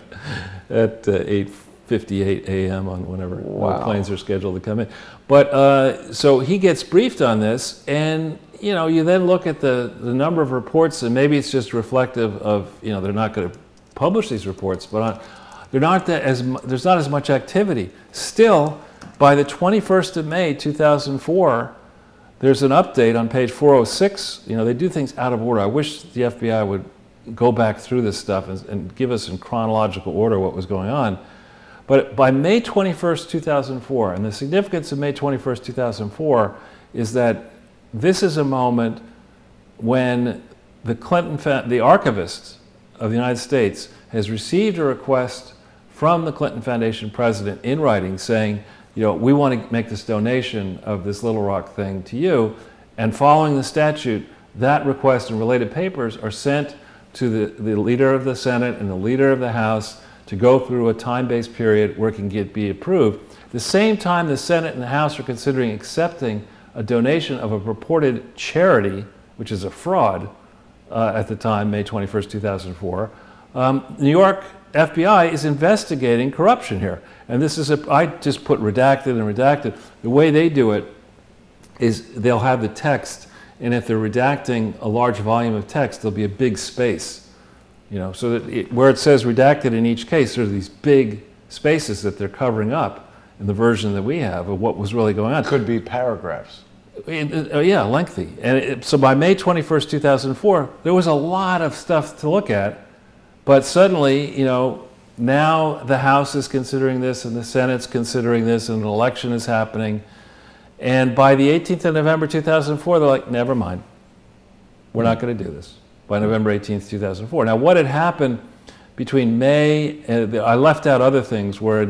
At 8:58 a.m. on whenever planes are scheduled to come in. But so he gets briefed on this, and you then look at the number of reports, and maybe it's just reflective of they're not going to publish these reports, but there's not as much activity. Still, by the 21st of May 2004, there's an update on page 406. They do things out of order. I wish the FBI would go back through this stuff and give us in chronological order what was going on. But by May 21st, 2004, and the significance of May 21st, 2004 is that this is a moment when the archivist of the United States has received a request from the Clinton Foundation president in writing saying, we want to make this donation of this Little Rock thing to you. And following the statute, that request and related papers are sent to the leader of the Senate and the leader of the House to go through a time-based period where it can be approved. At the same time, the Senate and the House are considering accepting a donation of a purported charity, which is a fraud at the time, May 21st, 2004. New York FBI is investigating corruption here. And this is I just put redacted and redacted. The way they do it is they'll have the text, and if they're redacting a large volume of text, there'll be a big space. So that where it says redacted in each case, there are these big spaces that they're covering up in the version that we have of what was really going on. Could be paragraphs. Yeah, lengthy. And so by May 21st, 2004, there was a lot of stuff to look at. But suddenly, now the House is considering this and the Senate's considering this and an election is happening. And by the 18th of November 2004, they're like, never mind. We're not going to do this. by November 18th, 2004. Now, what had happened between May, I left out other things where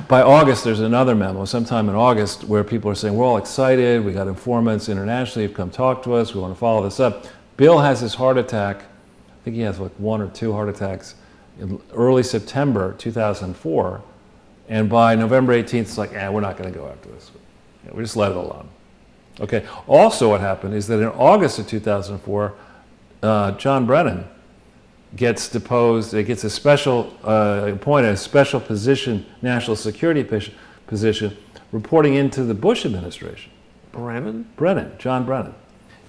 by August, there's another memo, sometime in August, where people are saying, we're all excited, we got informants internationally who've come talk to us, we want to follow this up. Bill has his heart attack, I think he has like 1 or 2 heart attacks in early September 2004, and by November 18th, it's like, we're not going to go after this. We just let it alone. Okay. Also what happened is that in August of 2004, John Brennan gets deposed, gets a special, appointed a special position, national security position, reporting into the Bush administration. Brennan? John Brennan.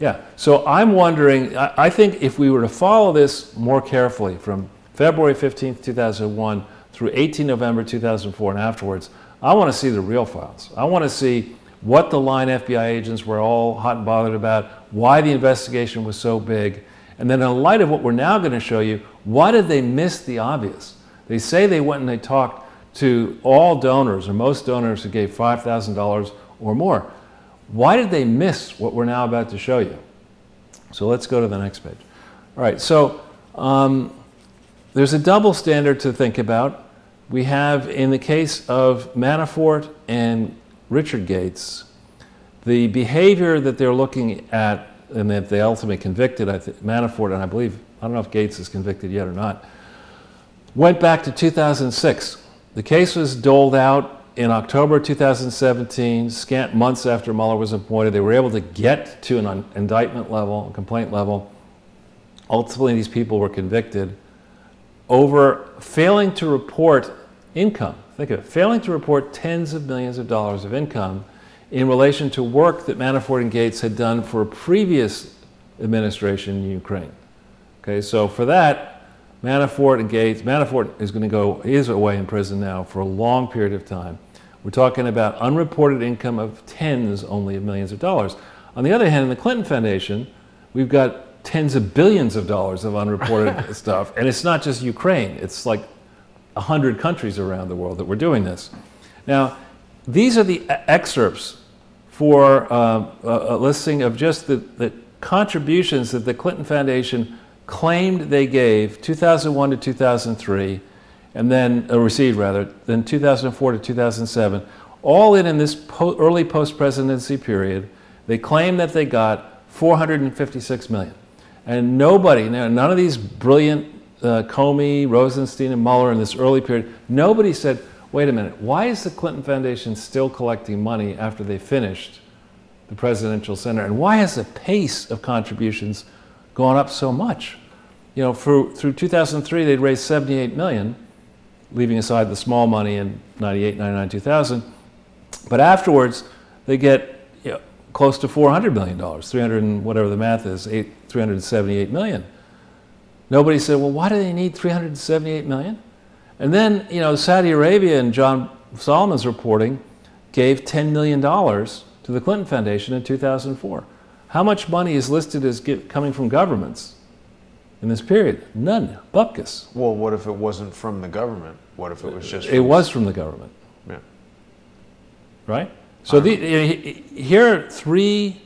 Yeah, so I'm wondering, I think if we were to follow this more carefully from February 15th, 2001 through 18 November 2004 and afterwards, I want to see the real files. I want to see what the line FBI agents were all hot and bothered about, why the investigation was so big, and then in light of what we're now going to show you, why did they miss the obvious? They say they went and they talked to all donors, or most donors who gave $5,000 or more. Why did they miss what we're now about to show you? So let's go to the next page. All right, so there's a double standard to think about. We have, in the case of Manafort and Richard Gates, the behavior that they're looking at and that they ultimately convicted, Manafort, and I don't know if Gates is convicted yet or not, went back to 2006. The case was doled out in October 2017, scant months after Mueller was appointed. They were able to get to an indictment level, a complaint level. Ultimately, these people were convicted over failing to report income. Think of it, failing to report tens of millions of dollars of income in relation to work that Manafort and Gates had done for a previous administration in Ukraine. Okay, so for that, Manafort and Gates, Manafort is away in prison now for a long period of time. We're talking about unreported income of tens only of millions of dollars. On the other hand, in the Clinton Foundation, we've got tens of billions of dollars of unreported stuff, and it's not just Ukraine, it's like 100 countries around the world that we're doing this. Now, these are the excerpts for a listing of just the contributions that the Clinton Foundation claimed they gave 2001 to 2003, and then received rather, then 2004 to 2007, all in this early post-presidency period. They claim that they got $456 million. And nobody, none of these brilliant Comey, Rosenstein, and Mueller in this early period, nobody said, wait a minute, why is the Clinton Foundation still collecting money after they finished the Presidential Center? And why has the pace of contributions gone up so much? You know, through 2003, they'd raised $78 million, leaving aside the small money in 98, 99, 2000. But afterwards, they get close to $400 million, 300 and whatever the math is, 378 million. Nobody said, well, why do they need 378 million? And then, Saudi Arabia and John Solomon's reporting gave $10 million to the Clinton Foundation in 2004. How much money is listed as coming from governments in this period? None. Bupkis. Well, what if it wasn't from the government? What if it was just It was from the government. Yeah. Right? So here are 3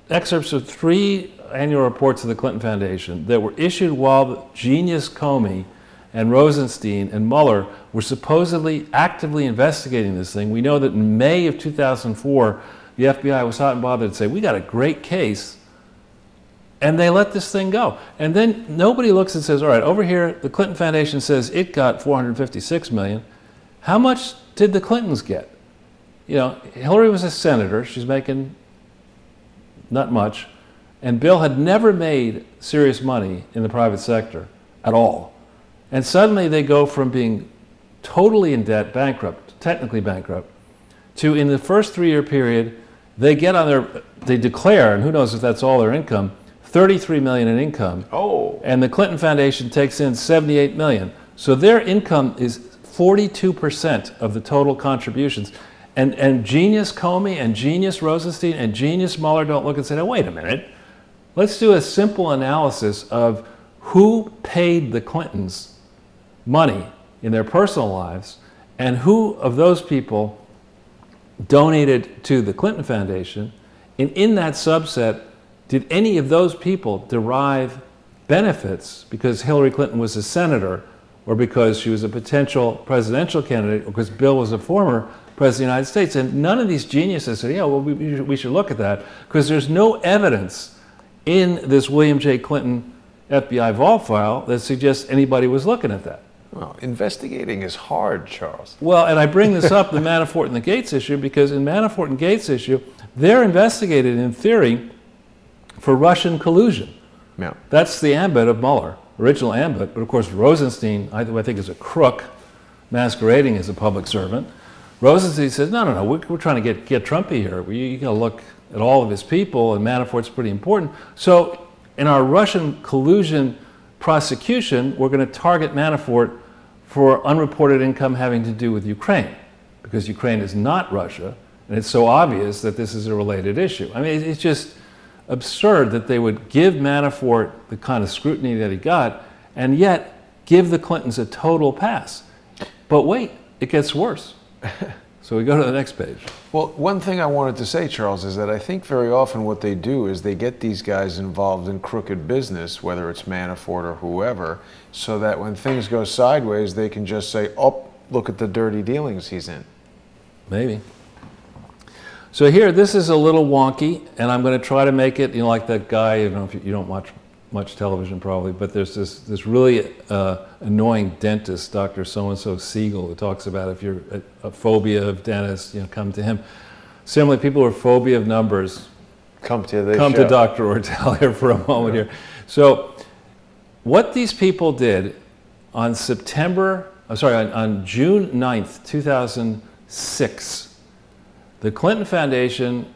excerpts of 3 annual reports of the Clinton Foundation that were issued while the genius Comey and Rosenstein and Mueller were supposedly actively investigating this thing. We know that in May of 2004, the FBI was hot and bothered to say, we got a great case, and they let this thing go. And then nobody looks and says, all right, over here, the Clinton Foundation says it got $456 million. How much did the Clintons get? Hillary was a senator. She's making not much. And Bill had never made serious money in the private sector at all. And suddenly they go from being totally in debt, bankrupt, technically bankrupt, to in the first 3-year period, they declare, and who knows if that's all their income, $33 million in income. Oh. And the Clinton Foundation takes in $78 million. So their income is 42% of the total contributions. And genius Comey and genius Rosenstein and genius Mueller don't look and say, oh, wait a minute. Let's do a simple analysis of who paid the Clintons money in their personal lives and who of those people donated to the Clinton Foundation. And in that subset, did any of those people derive benefits because Hillary Clinton was a senator, or because she was a potential presidential candidate, or because Bill was a former president of the United States? And none of these geniuses said, yeah, well, we should look at that, because there's no evidence in this William J. Clinton FBI vault file that suggests anybody was looking at that. Well, investigating is hard, Charles. Well, and I bring this up, the Manafort and the Gates issue, because in Manafort and Gates issue, they're investigated in theory for Russian collusion. Yeah. That's the ambit of Mueller, original ambit. But of course, Rosenstein, I think, is a crook masquerading as a public servant. Rosenstein says, no, we're trying to get Trumpy here. You got to look at all of his people, and Manafort's pretty important. So in our Russian collusion prosecution, we're going to target Manafort for unreported income having to do with Ukraine, because Ukraine is not Russia, and it's so obvious that this is a related issue. I mean, it's just absurd that they would give Manafort the kind of scrutiny that he got, and yet give the Clintons a total pass. But wait, it gets worse. So we go to the next page. Well, one thing I wanted to say, Charles, is that I think very often what they do is they get these guys involved in crooked business, whether it's Manafort or whoever, so that when things go sideways, they can just say, oh, look at the dirty dealings he's in. Maybe. So here, this is a little wonky, and I'm going to try to make it, like that guy, if you don't watch much television probably, but there's this really annoying dentist, Dr. So-and-so Siegel, who talks about if you're a phobia of dentists, come to him. Similarly, people who are phobia of numbers, come to Dr. Ortel here for a moment here. So what these people did on June 9th, 2006, the Clinton Foundation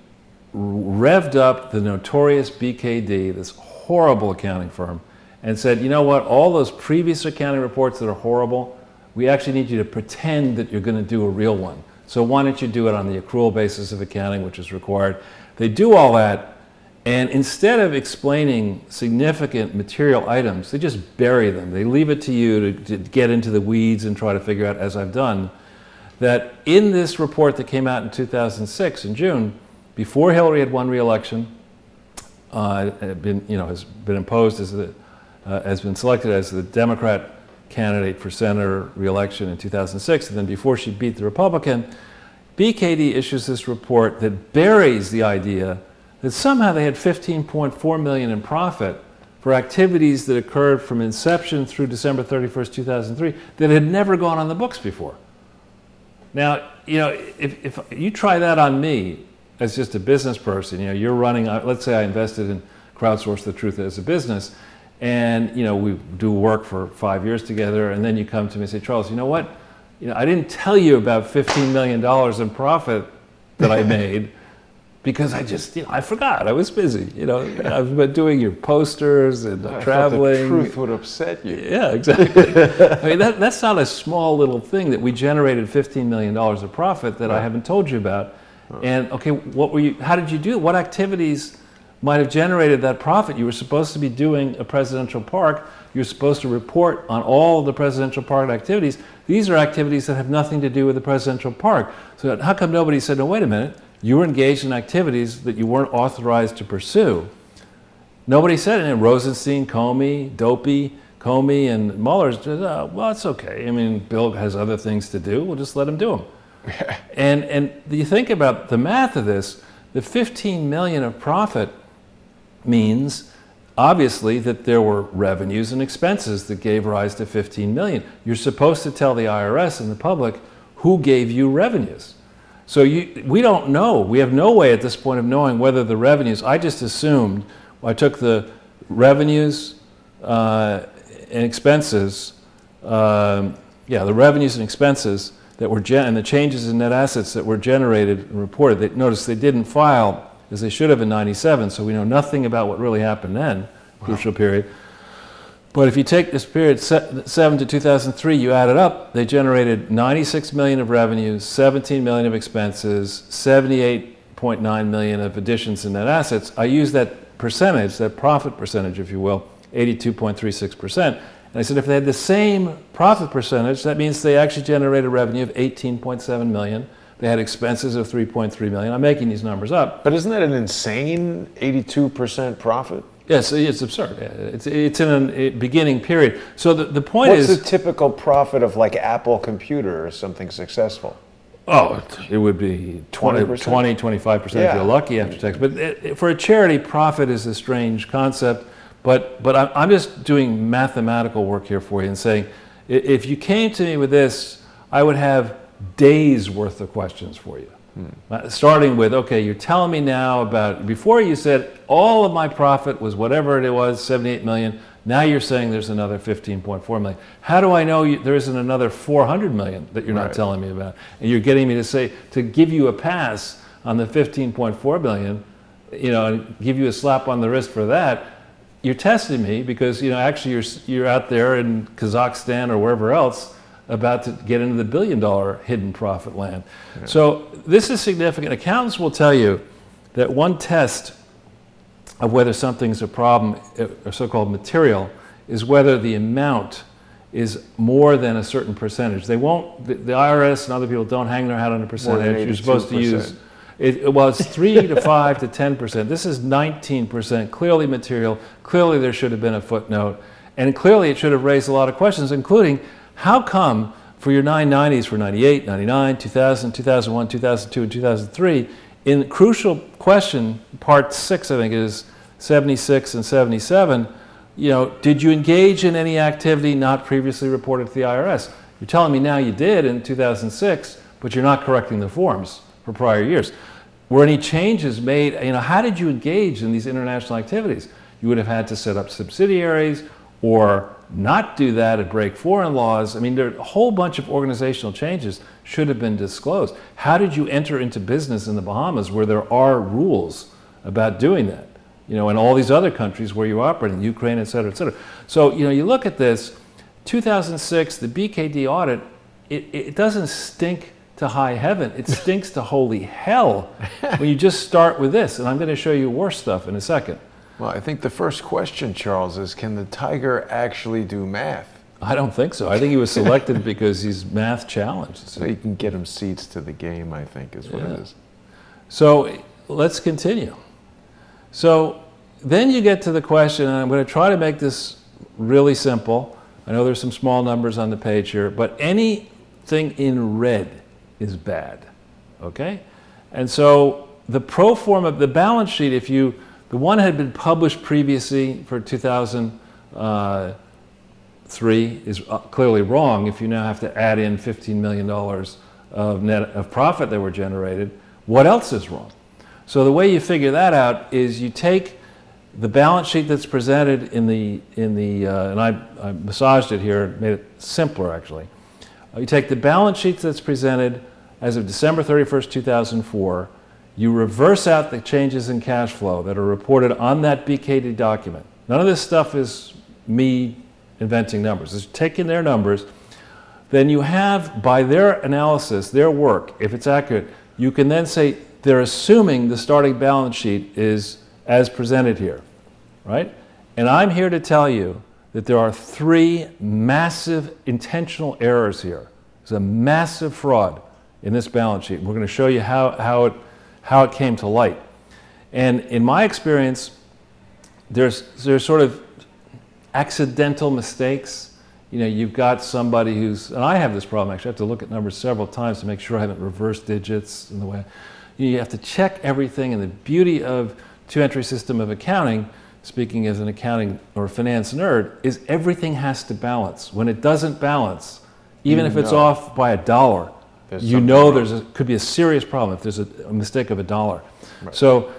revved up the notorious BKD, this horrible accounting firm, and said, you know what, all those previous accounting reports that are horrible, we actually need you to pretend that you're going to do a real one. So why don't you do it on the accrual basis of accounting, which is required. They do all that, and instead of explaining significant material items, they just bury them. They leave it to you to get into the weeds and try to figure out, as I've done, that in this report that came out in 2006, in June, before Hillary had won re-election, has been imposed has been selected as the Democrat candidate for senator re-election in 2006, and then before she beat the Republican, BKD issues this report that buries the idea that somehow they had $15.4 million in profit for activities that occurred from inception through December 31st, 2003, that had never gone on the books before. Now, if you try that on me as just a business person, you're running, let's say I invested in Crowdsource the Truth as a business, and we do work for 5 years together, and then you come to me and say, Charles, you know what? I didn't tell you about $15 million in profit that I made because I just, I forgot. I was busy. I've been doing your posters and traveling. I thought the truth would upset you. Yeah, exactly. I mean, that's not a small little thing that we generated $15 million of profit that I haven't told you about. And okay, how did you do it? What activities might have generated that profit? You were supposed to be doing a presidential park. You're supposed to report on all of the presidential park activities. These are activities that have nothing to do with the presidential park. So how come nobody said, no, wait a minute, you were engaged in activities that you weren't authorized to pursue? Nobody said it. Rosenstein, Comey, and Mueller said, oh, well, it's okay. I mean, Bill has other things to do. We'll just let him do them. And you think about the math of this, the $15 million of profit means obviously that there were revenues and expenses that gave rise to $15 million. You're supposed to tell the IRS and the public who gave you revenues. So we don't know. We have no way at this point of knowing whether the revenues, I just assumed, I took the revenues and expenses, the revenues and expenses that were and the changes in net assets that were generated and reported. Notice they didn't file as they should have in '97, so we know nothing about what really happened then, crucial period. But if you take this period, 7 to 2003, you add it up, they generated $96 million of revenues, $17 million of expenses, $78.9 million of additions in net assets. I use that percentage, that profit percentage, if you will, 82.36%. And I said if they had the same profit percentage, that means they actually generated revenue of $18.7 million. They had expenses of $3.3 million. I'm making these numbers up. But isn't that an insane 82% profit? Yes, it's absurd. It's in a beginning period. So the point What's is... the typical profit of like Apple Computer or something successful? Oh, it would be 20, 25% if you're lucky after tax. But for a charity, profit is a strange concept. But I'm just doing mathematical work here for you and saying, if you came to me with this, I would have days worth of questions for you. Starting with, okay, you're telling me now about, before you said all of my profit was whatever it was, 78 million. Now you're saying there's another 15.4 million. How do I know there isn't another 400 million that you're not telling me about? And you're getting me to say, to give you a pass on the 15.4 billion, and give you a slap on the wrist for that. You're testing me because, actually you're out there in Kazakhstan or wherever else about to get into the billion-dollar hidden profit land. Yeah. So this is significant. Accountants will tell you that one test of whether something's a problem, or so-called material, is whether the amount is more than a certain percentage. They won't, the IRS and other people don't hang their hat on a percentage. You're supposed to use, it was 3 to 5 to 10%. This is 19%, clearly material. Clearly there should have been a footnote. And clearly it should have raised a lot of questions, including how come for your 990s for 98, 99, 2000, 2001, 2002, and 2003, in crucial question, part 6, I think it is 76 and 77, did you engage in any activity not previously reported to the IRS? You're telling me now you did in 2006, but you're not correcting the forms for prior years. Were any changes made? How did you engage in these international activities? You would have had to set up subsidiaries or not do that and break foreign laws. There are a whole bunch of organizational changes should have been disclosed. How did you enter into business in the Bahamas where there are rules about doing that? And all these other countries where you operate, in Ukraine, et cetera, et cetera. So, you look at this, 2006, the BKD audit, it doesn't stink to high heaven. It stinks to holy hell when you just start with this. And I'm going to show you worse stuff in a second. Well, I think the first question, Charles, is can the tiger actually do math? I don't think so. I think he was selected because he's math challenged. So you can get him seats to the game, I think, is what it is. So let's continue. So then you get to the question, and I'm going to try to make this really simple. I know there's some small numbers on the page here, but anything in red is bad, okay? And so the pro forma, the balance sheet, the one had been published previously for 2003 is clearly wrong if you now have to add in $15 million of profit that were generated. What else is wrong? So the way you figure that out is you take the balance sheet that's presented in the and I massaged it here, made it simpler actually. You take the balance sheet that's presented as of December 31st, 2004. You reverse out the changes in cash flow that are reported on that BKD document. None of this stuff is me inventing numbers. It's taking their numbers. Then you have, by their analysis, their work, if it's accurate, you can then say they're assuming the starting balance sheet is as presented here, right? And I'm here to tell you that there are 3 massive intentional errors here. There's a massive fraud in this balance sheet. We're going to show you how it came to light. And in my experience, there's sort of accidental mistakes. You've got somebody who's, and I have this problem actually, I have to look at numbers several times to make sure I haven't reversed digits in the way. You have to check everything, and the beauty of two-entry system of accounting, speaking as an accounting or finance nerd, is everything has to balance. When it doesn't balance, even if it's off by $1, could be a serious problem if there's a mistake of $1. Right. So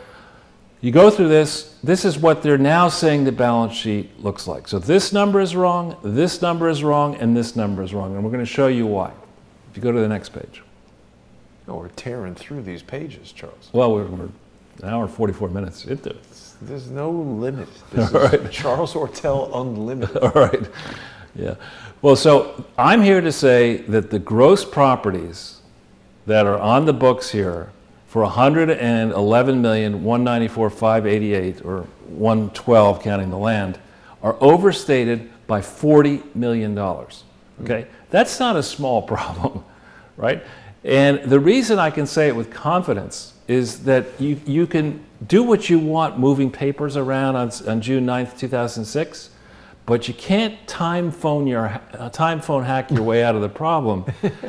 you go through this. This is what they're now saying the balance sheet looks like. So this number is wrong, this number is wrong, and this number is wrong. And we're going to show you why. If you go to the next page. Oh, we're tearing through these pages, Charles. Well, we're an hour and 44 minutes into it. There's no limit. This is Charles Ortel Unlimited. All right. Yeah. Well, so I'm here to say that the gross properties that are on the books here for $111,194,588, or 112 counting the land, are overstated by $40 million. Okay? That's not a small problem, right? And the reason I can say it with confidence is that you can do what you want moving papers around on June 9th, 2006, but you can't time phone hack your way out of the problem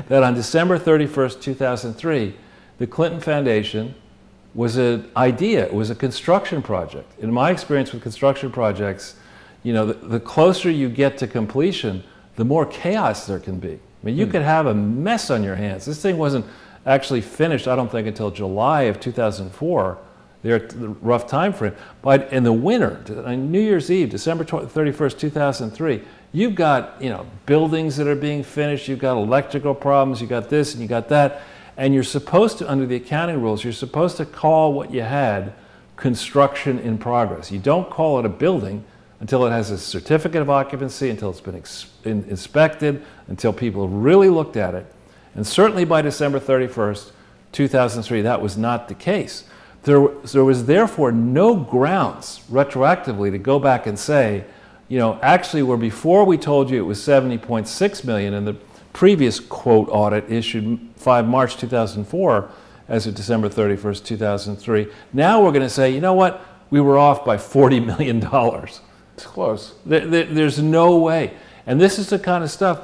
that on December 31st, 2003, the Clinton Foundation was an idea. It was a construction project. In my experience with construction projects, you know, the closer you get to completion, the more chaos there can be. I mean, you could have a mess on your hands. This thing wasn't actually finished, I don't think, until July of 2004. They're at the rough time frame. But in the winter, on New Year's Eve, December 31st, 2003, you've got, you know, buildings that are being finished, you've got electrical problems, you got this and you got that. And you're supposed to, under the accounting rules, you're supposed to call what you had construction in progress. You don't call it a building until it has a certificate of occupancy, until it's been inspected, until people have really looked at it. And certainly by December 31st, 2003, that was not the case. There was therefore no grounds retroactively to go back and say, you know, actually, where before we told you it was 70.6 million in the previous quote audit issued 5 March 2004 as of December 31st, 2003, now we're going to say, you know what, we were off by $40 million. It's close. There's no way. And this is the kind of stuff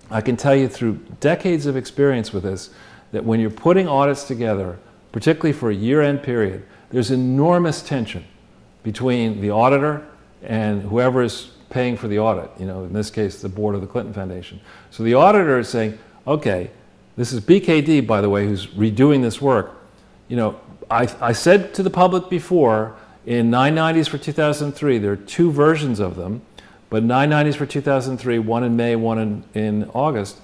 I can tell you through decades of experience with this, that when you're putting audits together, particularly for a year-end period, there's enormous tension between the auditor and whoever is paying for the audit, you know, in this case, the board of the Clinton Foundation. So the auditor is saying, okay, this is BKD, by the way, who's redoing this work. You know, I said to the public before, in 990s for 2003, there are 2 versions of them, but 990s for 2003, one in May, one in August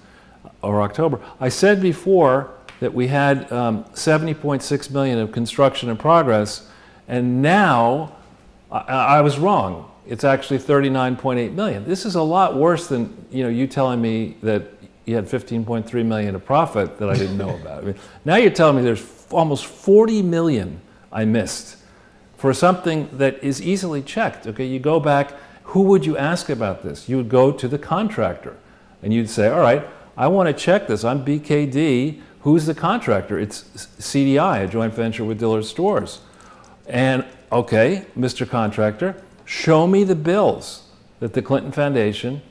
or October. I said before that we had 70.6 million of construction in progress, and now I was wrong. It's actually 39.8 million. This is a lot worse than, you know, you telling me that you had 15.3 million of profit that I didn't know about. I mean, now you're telling me there's almost 40 million I missed for something that is easily checked. Okay, you go back, who would you ask about this? You would go to the contractor and you'd say, all right, I want to check this. I'm BKD. Who's the contractor? It's CDI, a joint venture with Dillard's Stores. And okay, Mr. Contractor, show me the bills that the Clinton Foundation,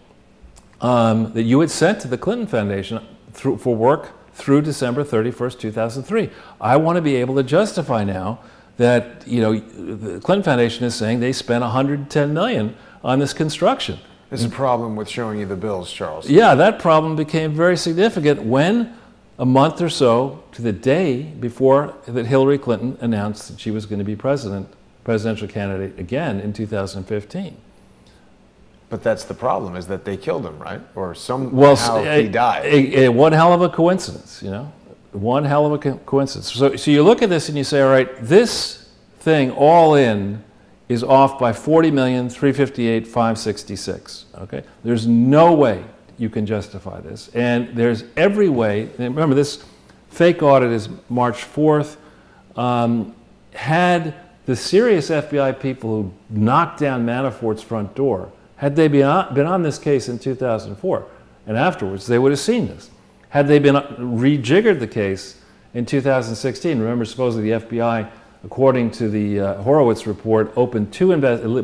that you had sent to the Clinton Foundation for work through December 31st, 2003. I want to be able to justify now that, you know, the Clinton Foundation is saying they spent 110 million on this construction. There's a problem with showing you the bills, Charles. Yeah, that problem became very significant when, a month or so to the day before that Hillary Clinton announced that she was going to be presidential candidate again in 2015. But that's the problem, is that they killed him, right? Or somehow he died. One hell of a coincidence, you know? One hell of a coincidence. So you look at this and you say, all right, this thing all in is off by 40,358,566. Okay? There's no way you can justify this. And there's every way, and remember this fake audit is March 4th, had the serious FBI people who knocked down Manafort's front door, had they been on this case in 2004 and afterwards, they would have seen this. Had they been rejiggered the case in 2016, remember supposedly the FBI, according to the Horowitz report, opened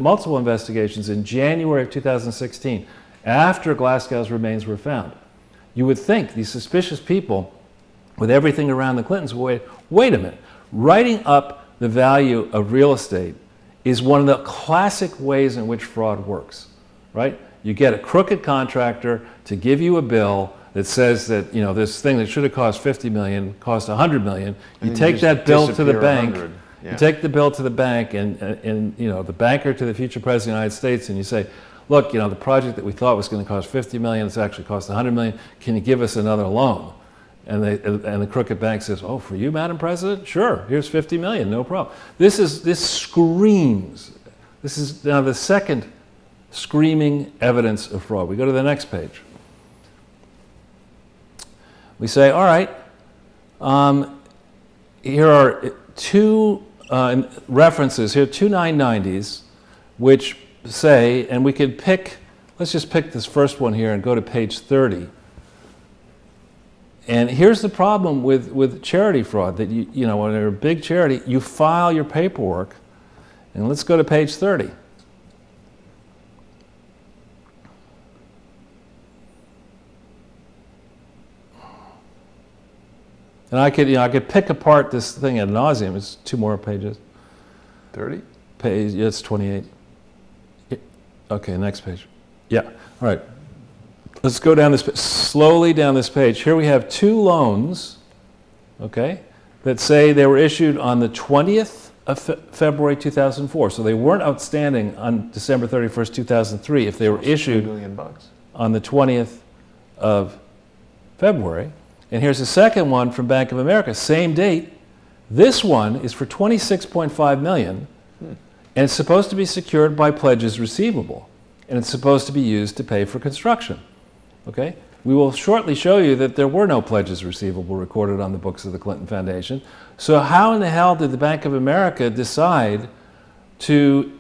multiple investigations in January of 2016 after Glasgow's remains were found. You would think these suspicious people with everything around the Clintons would wait a minute. Writing up the value of real estate is one of the classic ways in which fraud works, right? You get a crooked contractor to give you a bill that says that, you know, this thing that should have cost 50 million cost 100 million. You take that bill to the bank. Yeah. You take the bill to the bank and you know, the banker to the future president of the United States, and you say, look, you know, the project that we thought was going to cost 50 million, it's actually cost 100 million. Can you give us another loan? And the crooked bank says, oh, for you, Madam President? Sure, here's 50 million, no problem. This screams. This is now the second screaming evidence of fraud. We go to the next page. We say, all right, here are 2 references, here 2 990s, which say, and we could pick, let's just pick this first one here and go to page 30. And here's the problem with charity fraud, that you know, when you're a big charity, you file your paperwork. And let's go to page 30. And I could pick apart this thing ad nauseum. It's 2 more pages. 30? Page, yeah, it's 28. Okay, next page. Yeah, all right. Let's go down this, slowly down this page. Here we have 2 loans, okay, that say they were issued on the 20th of February 2004. So they weren't outstanding on December 31st, 2003 if they were issued $2 million. on the 20th of February. And here's the second one from Bank of America, same date. This one is for $26.5 million, and it's supposed to be secured by pledges receivable, and it's supposed to be used to pay for construction. Okay? We will shortly show you that there were no pledges receivable recorded on the books of the Clinton Foundation. So how in the hell did the Bank of America decide to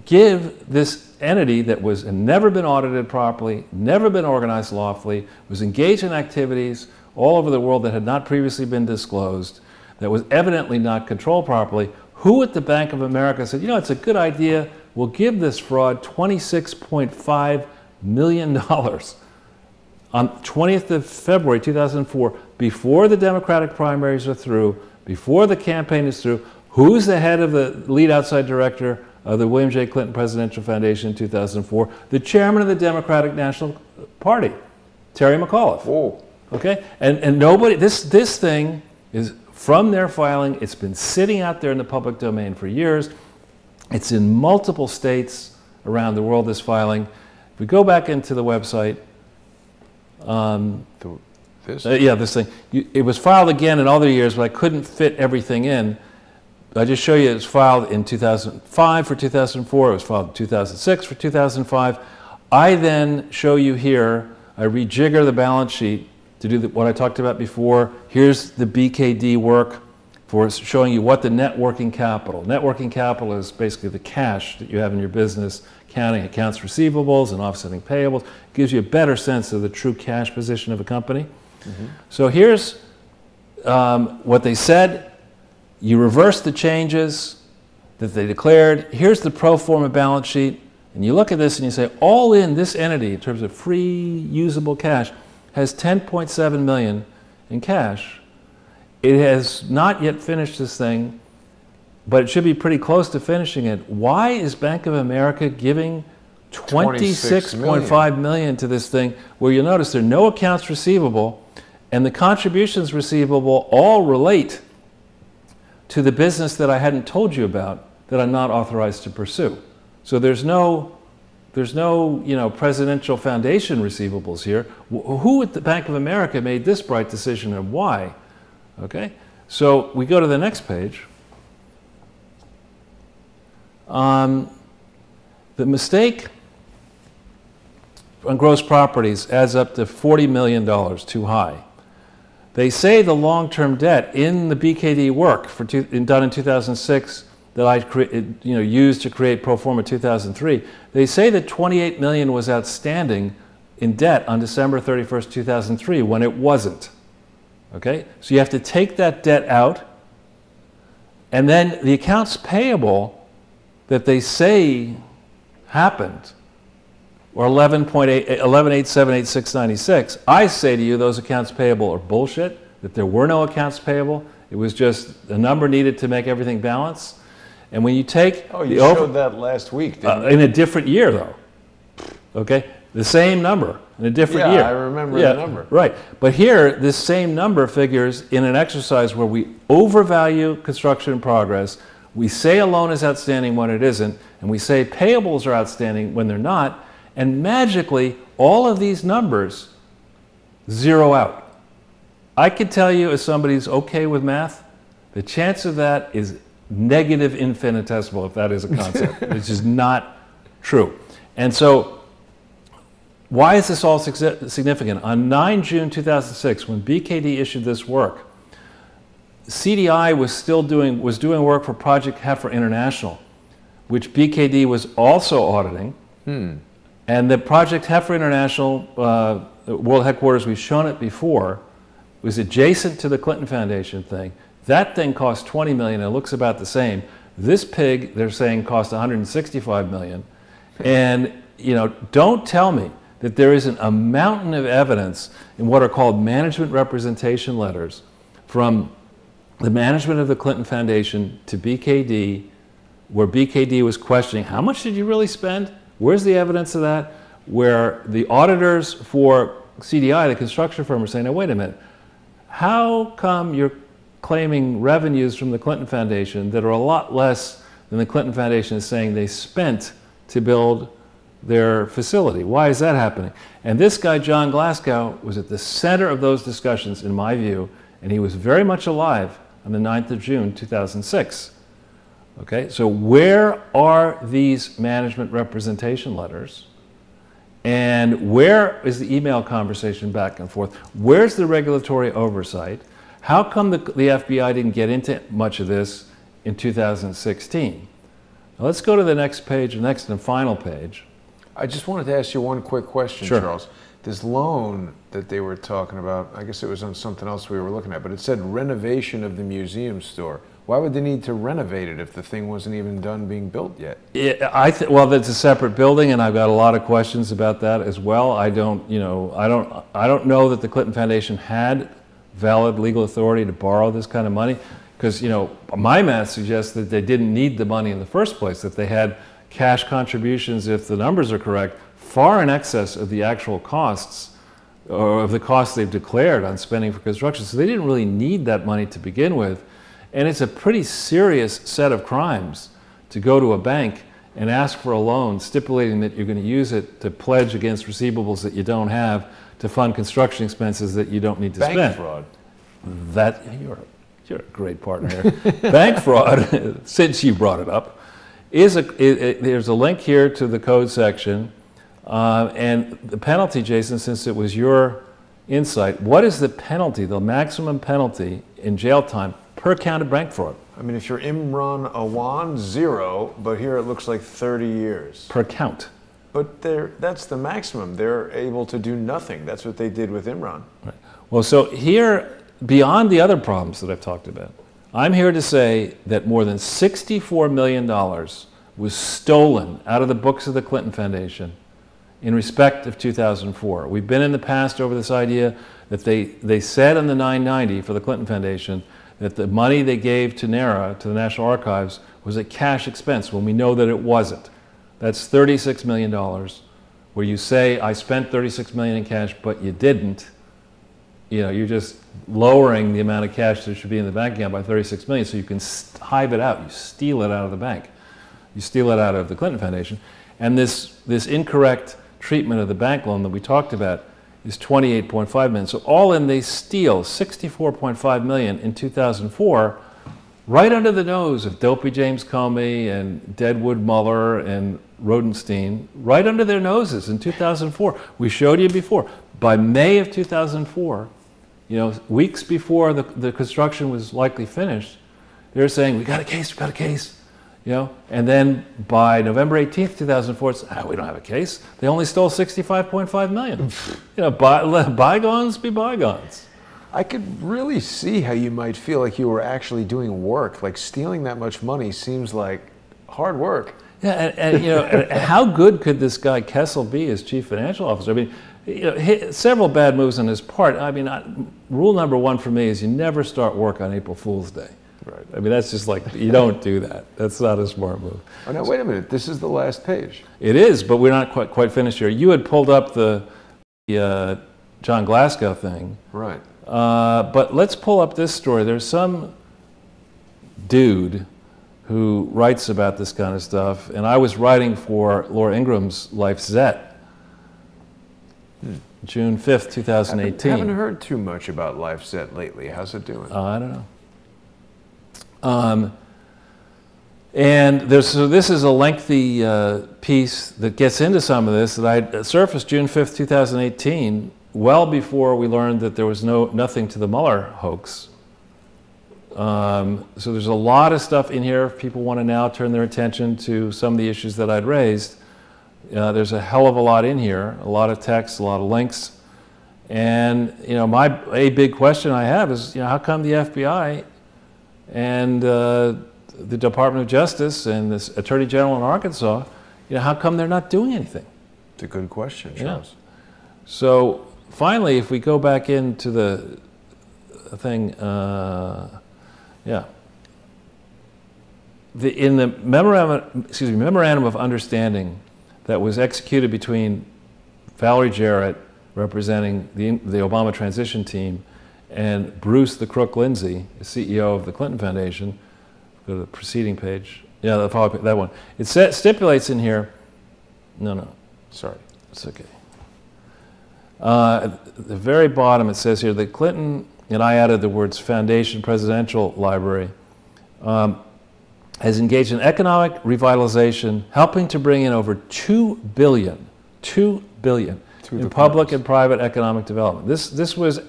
give this entity that was never been audited properly, never been organized lawfully, was engaged in activities all over the world that had not previously been disclosed, that was evidently not controlled properly, who at the Bank of America said, you know, it's a good idea, we'll give this fraud $26.5 million on 20th of February 2004, before the Democratic primaries are through, before the campaign is through. Who's the head of the lead outside director of the William J. Clinton Presidential Foundation in 2004? The chairman of the Democratic National Party, Terry McAuliffe. Whoa. Okay, and nobody, this thing is from their filing. It's been sitting out there in the public domain for years. It's in multiple states around the world, this filing. If we go back into the website, this thing, it was filed again in other years, but I couldn't fit everything in. I just show you it was filed in 2005 for 2004, it was filed in 2006 for 2005. I then show you here, I rejigger the balance sheet to do what I talked about before. Here's the BKD work for showing you what the net working capital. Net working capital is basically the cash that you have in your business, counting accounts receivables and offsetting payables. It gives you a better sense of the true cash position of a company. Mm-hmm. So here's what they said. You reverse the changes that they declared. Here's the pro forma balance sheet. And you look at this and you say, all in, this entity, in terms of free usable cash, has $10.7 million in cash. It has not yet finished this thing, but it should be pretty close to finishing it. Why is Bank of America giving $26.5 million to this thing, where you'll notice there are no accounts receivable, and the contributions receivable all relate to the business that I hadn't told you about, that I'm not authorized to pursue. So there's no presidential foundation receivables here. Who at the Bank of America made this bright decision, and why? Okay, so we go to the next page. The mistake on gross properties adds up to $40 million, too high. They say the long-term debt in the BKD work done in 2006 that I used to create pro forma 2003, they say that $28 million was outstanding in debt on December 31st, 2003, when it wasn't. Okay? So you have to take that debt out, and then the accounts payable that they say happened, or 11,878,696, I say to you those accounts payable are bullshit, that there were no accounts payable. It was just a number needed to make everything balance. And when you take... Oh, you showed that last week, didn't you? In a different year, though. Okay? The same number in a different year. Yeah, I remember the number. Right. But here, this same number figures in an exercise where we overvalue construction in progress, we say a loan is outstanding when it isn't, and we say payables are outstanding when they're not, and magically, all of these numbers zero out. I could tell you, as somebody who's okay with math, the chance of that is negative infinitesimal, if that is a concept. It's just not true. And so, why is this all significant? On 9 June 2006, when BKD issued this work, CDI was doing work for Project Heifer International, which BKD was also auditing. And the Project Heifer International world headquarters, we've shown it before, was adjacent to the Clinton Foundation thing. That thing cost $20 million. It looks about the same. This pig, they're saying, cost $165 million. And don't tell me that there isn't a mountain of evidence in what are called management representation letters from the management of the Clinton Foundation to BKD, where BKD was questioning, how much did you really spend? Where's the evidence of that? Where the auditors for CDI, the construction firm, are saying, now wait a minute, how come you're claiming revenues from the Clinton Foundation that are a lot less than the Clinton Foundation is saying they spent to build their facility? Why is that happening? And this guy, John Glasgow, was at the center of those discussions, in my view, and he was very much alive on the 9th of June, 2006. Okay, so where are these management representation letters? And where is the email conversation back and forth? Where's the regulatory oversight? How come the FBI didn't get into much of this in 2016? Now let's go to the next page, the next and final page. I just wanted to ask you one quick question, Sure. Charles. This loan that they were talking about, I guess it was on something else we were looking at, but it said renovation of the museum store. Why would they need to renovate it if the thing wasn't even done being built yet? Well, that's a separate building, and I've got a lot of questions about that as well. I don't know that the Clinton Foundation had valid legal authority to borrow this kind of money, because my math suggests that they didn't need the money in the first place, that they had cash contributions, if the numbers are correct, far in excess of the actual costs, or of the costs they've declared on spending for construction. So they didn't really need that money to begin with. And it's a pretty serious set of crimes to go to a bank and ask for a loan, stipulating that you're going to use it to pledge against receivables that you don't have to fund construction expenses that you don't need to spend. Bank fraud. You're a great partner here. Bank fraud, since you brought it up, there's a link here to the code section. And the penalty, Jason, since it was your insight, what is the penalty, the maximum penalty in jail time per count of bank fraud? I mean, if you're Imran Awan, 0, but here it looks like 30 years. Per count. But that's the maximum. They're able to do nothing. That's what they did with Imran. Right. Well, so here, beyond the other problems that I've talked about, I'm here to say that more than $64 million was stolen out of the books of the Clinton Foundation in respect of 2004. We've been in the past over this idea that they said in the 990 for the Clinton Foundation that the money they gave to NARA, to the National Archives, was a cash expense, when we know that it wasn't. That's $36 million, where you say, I spent $36 million in cash, but you didn't. You're just lowering the amount of cash that should be in the bank account by $36 million, so you can hive it out. You steal it out of the bank. You steal it out of the Clinton Foundation. And this incorrect treatment of the bank loan that we talked about is $28.5 million. So all in, they steal $64.5 million in 2004, right under the nose of Dopey James Comey and Deadwood Muller and Rodenstein, right under their noses in 2004. We showed you before. By May of 2004, weeks before the construction was likely finished, they were saying, we got a case. And then by November 18th, 2004, it's, we don't have a case. They only stole $65.5 million. Bygones be bygones. I could really see how you might feel like you were actually doing work. Like stealing that much money seems like hard work. Yeah, and how good could this guy Kessel be as chief financial officer? I mean, several bad moves on his part. I mean, rule number one for me is you never start work on April Fool's Day. Right. I mean, that's just like, you don't do that. That's not a smart move. Oh, no, wait a minute. This is the last page. It is, but we're not quite finished here. You had pulled up the John Glasgow thing. Right. But let's pull up this story. There's some dude who writes about this kind of stuff, and I was writing for Laura Ingram's Life Zet, June 5th, 2018. Haven't heard too much about Life Zet lately. How's it doing? I don't know. And this is a lengthy piece that gets into some of this that I surfaced June 5th, 2018, well before we learned that there was nothing to the Mueller hoax. So there's a lot of stuff in here. If people want to now turn their attention to some of the issues that I'd raised, there's a hell of a lot in here, a lot of text, a lot of links. And a big question I have is, how come the FBI and the Department of Justice and this Attorney General in Arkansas, how come they're not doing anything? It's a good question, Charles. Yeah. So finally, if we go back into the thing, in the memorandum of understanding that was executed between Valerie Jarrett, representing the Obama transition team, and Bruce the Crook Lindsay, the CEO of the Clinton Foundation. Go to the preceding page. Yeah, the follow-up, that one. It stipulates in here. No. Sorry, it's okay. At the very bottom, it says here that Clinton, and I added the words Foundation Presidential Library, has engaged in economic revitalization, helping to bring in over $2 billion in public and private economic development. This was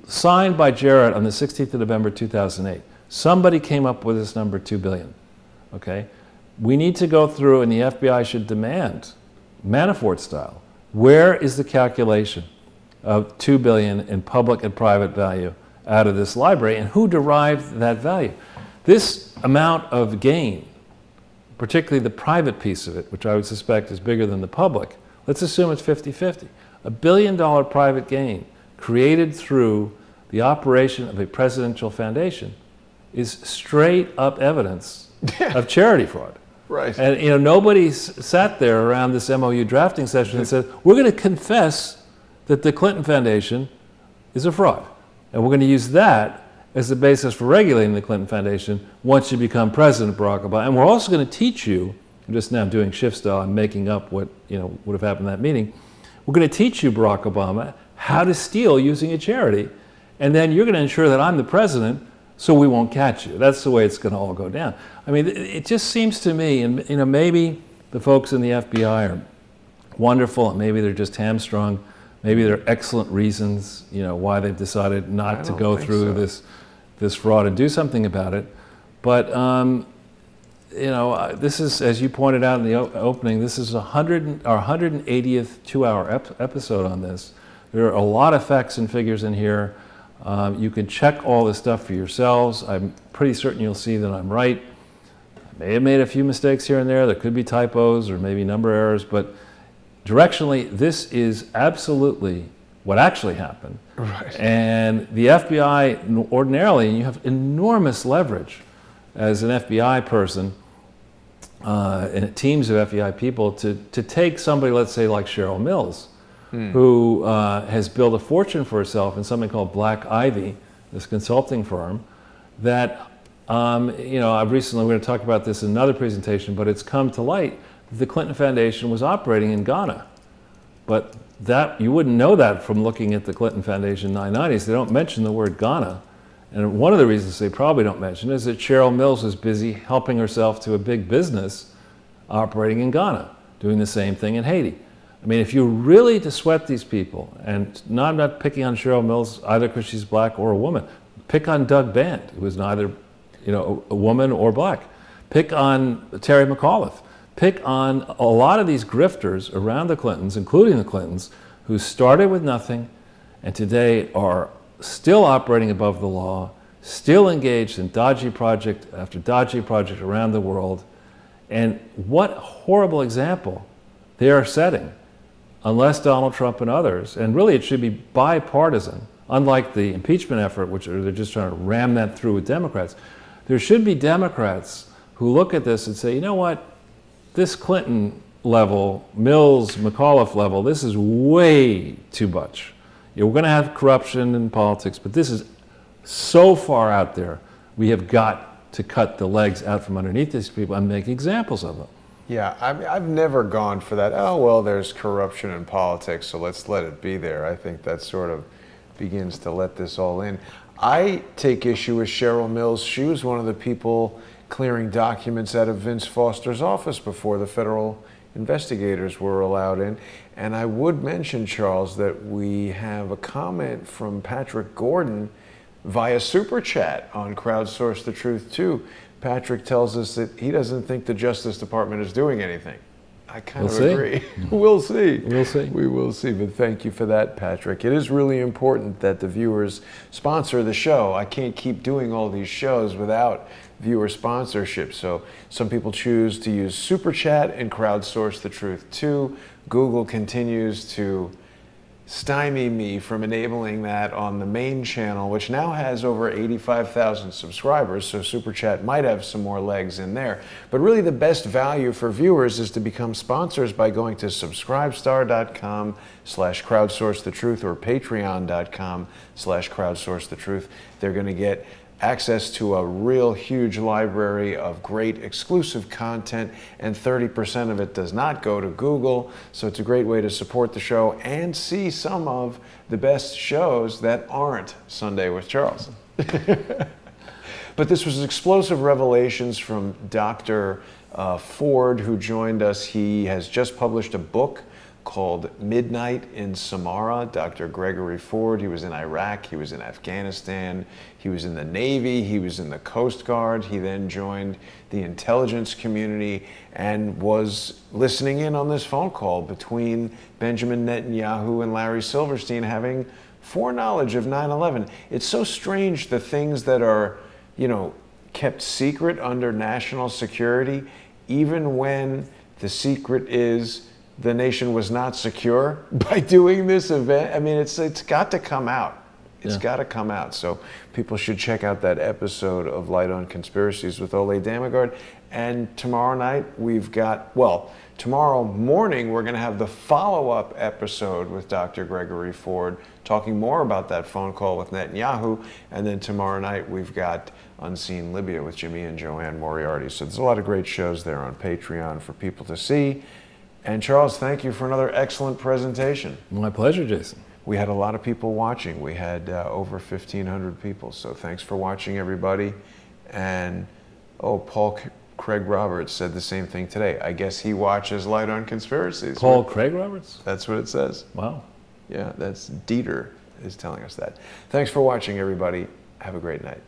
signed by Jarrett on the 16th of November 2008. Somebody came up with this number, $2 billion. Okay, we need to go through, and the FBI should demand, Manafort style, where is the calculation of $2 billion in public and private value out of this library, and who derived that value? This amount of gain, particularly the private piece of it, which I would suspect is bigger than the public, let's assume it's 50-50. $1 billion private gain created through the operation of a presidential foundation is straight up evidence of charity fraud. Right. And nobody sat there around this MOU drafting session and said, we're going to confess that the Clinton Foundation is a fraud. And we're going to use that as the basis for regulating the Clinton Foundation once you become President Barack Obama. And we're also going to teach you, I'm just now doing shift style and making up what would have happened in that meeting. We're going to teach you, Barack Obama, how to steal using a charity. And then you're going to ensure that I'm the president so we won't catch you. That's the way it's going to all go down. I mean, it just seems to me, and maybe the folks in the FBI are wonderful, and maybe they're just hamstrung. Maybe there are excellent reasons, why they've decided not to go through this fraud and do something about it. But this is, as you pointed out in the opening, this is our 180th 2-hour episode on this. There are a lot of facts and figures in here. You can check all this stuff for yourselves. I'm pretty certain you'll see that I'm right. I may have made a few mistakes here and there. There could be typos or maybe number errors, but directionally, this is absolutely what actually happened. Right. And the FBI, ordinarily, you have enormous leverage as an FBI person and teams of FBI people to take somebody, let's say, like Cheryl Mills, who has built a fortune for herself in something called Black Ivy, this consulting firm, that, I've recently, we're going to talk about this in another presentation, but it's come to light that the Clinton Foundation was operating in Ghana. But that you wouldn't know that from looking at the Clinton Foundation 990s. They don't mention the word Ghana. And one of the reasons they probably don't mention it is that Cheryl Mills was busy helping herself to a big business operating in Ghana, doing the same thing in Haiti. I mean, if you're really to sweat these people, and I'm not picking on Cheryl Mills either because she's black or a woman. Pick on Doug Band, who was neither, a woman or black. Pick on Terry McAuliffe. Pick on a lot of these grifters around the Clintons, including the Clintons, who started with nothing and today are still operating above the law, still engaged in dodgy project after dodgy project around the world. And what horrible example they are setting, unless Donald Trump and others, and really it should be bipartisan, unlike the impeachment effort, which they're just trying to ram that through with Democrats. There should be Democrats who look at this and say, you know what, this Clinton level, Mills, McAuliffe level, this is way too much. We're going to have corruption in politics, but this is so far out there, we have got to cut the legs out from underneath these people and make examples of them. Yeah, I've never gone for that, oh, well, there's corruption in politics, so let's let it be there. I think that sort of begins to let this all in. I take issue with Cheryl Mills. She was one of the people clearing documents out of Vince Foster's office before the federal investigators were allowed in. And I would mention, Charles, that we have a comment from Patrick Gordon via Super Chat on Crowdsource the Truth too. Patrick tells us that he doesn't think the Justice Department is doing anything. I kind We'll of see. agree. We'll see. We'll see. We will see. But thank you for that, Patrick. It is really important that the viewers sponsor the show. I can't keep doing all these shows without viewer sponsorship. So some people choose to use Super Chat and Crowdsource the Truth too. Google continues to stymie me from enabling that on the main channel, which now has over 85,000 subscribers, so Super Chat might have some more legs in there. But really the best value for viewers is to become sponsors by going to subscribestar.com/crowdsourcethetruth or patreon.com/crowdsourcethetruth. They're going to get access to a real huge library of great exclusive content, and 30% of it does not go to Google. So it's a great way to support the show and see some of the best shows that aren't Sunday with Charles. But this was explosive revelations from Dr. Ford, who joined us. He has just published a book called Midnight in Samara. Dr. Gregory Ford, he was in Iraq, he was in Afghanistan, he was in the Navy, he was in the Coast Guard. He then joined the intelligence community and was listening in on this phone call between Benjamin Netanyahu and Larry Silverstein, having foreknowledge of 9/11. It's so strange, the things that are, kept secret under national security, even when the secret is the nation was not secure by doing this event. I mean, it's got to come out. It's got to come out. So people should check out that episode of Light on Conspiracies with Ole Damagard. And tomorrow night tomorrow morning we're going to have the follow-up episode with Dr. Gregory Ford, talking more about that phone call with Netanyahu. And then tomorrow night we've got Unseen Libya with Jimmy and Joanne Moriarty. So there's a lot of great shows there on Patreon for people to see. And Charles, thank you for another excellent presentation. My pleasure, Jason. We had a lot of people watching. We had over 1,500 people. So thanks for watching, everybody. And, Paul Craig Roberts said the same thing today. I guess he watches Light on Conspiracies. Paul Craig Roberts? That's what it says. Wow. Yeah, that's Dieter is telling us that. Thanks for watching, everybody. Have a great night.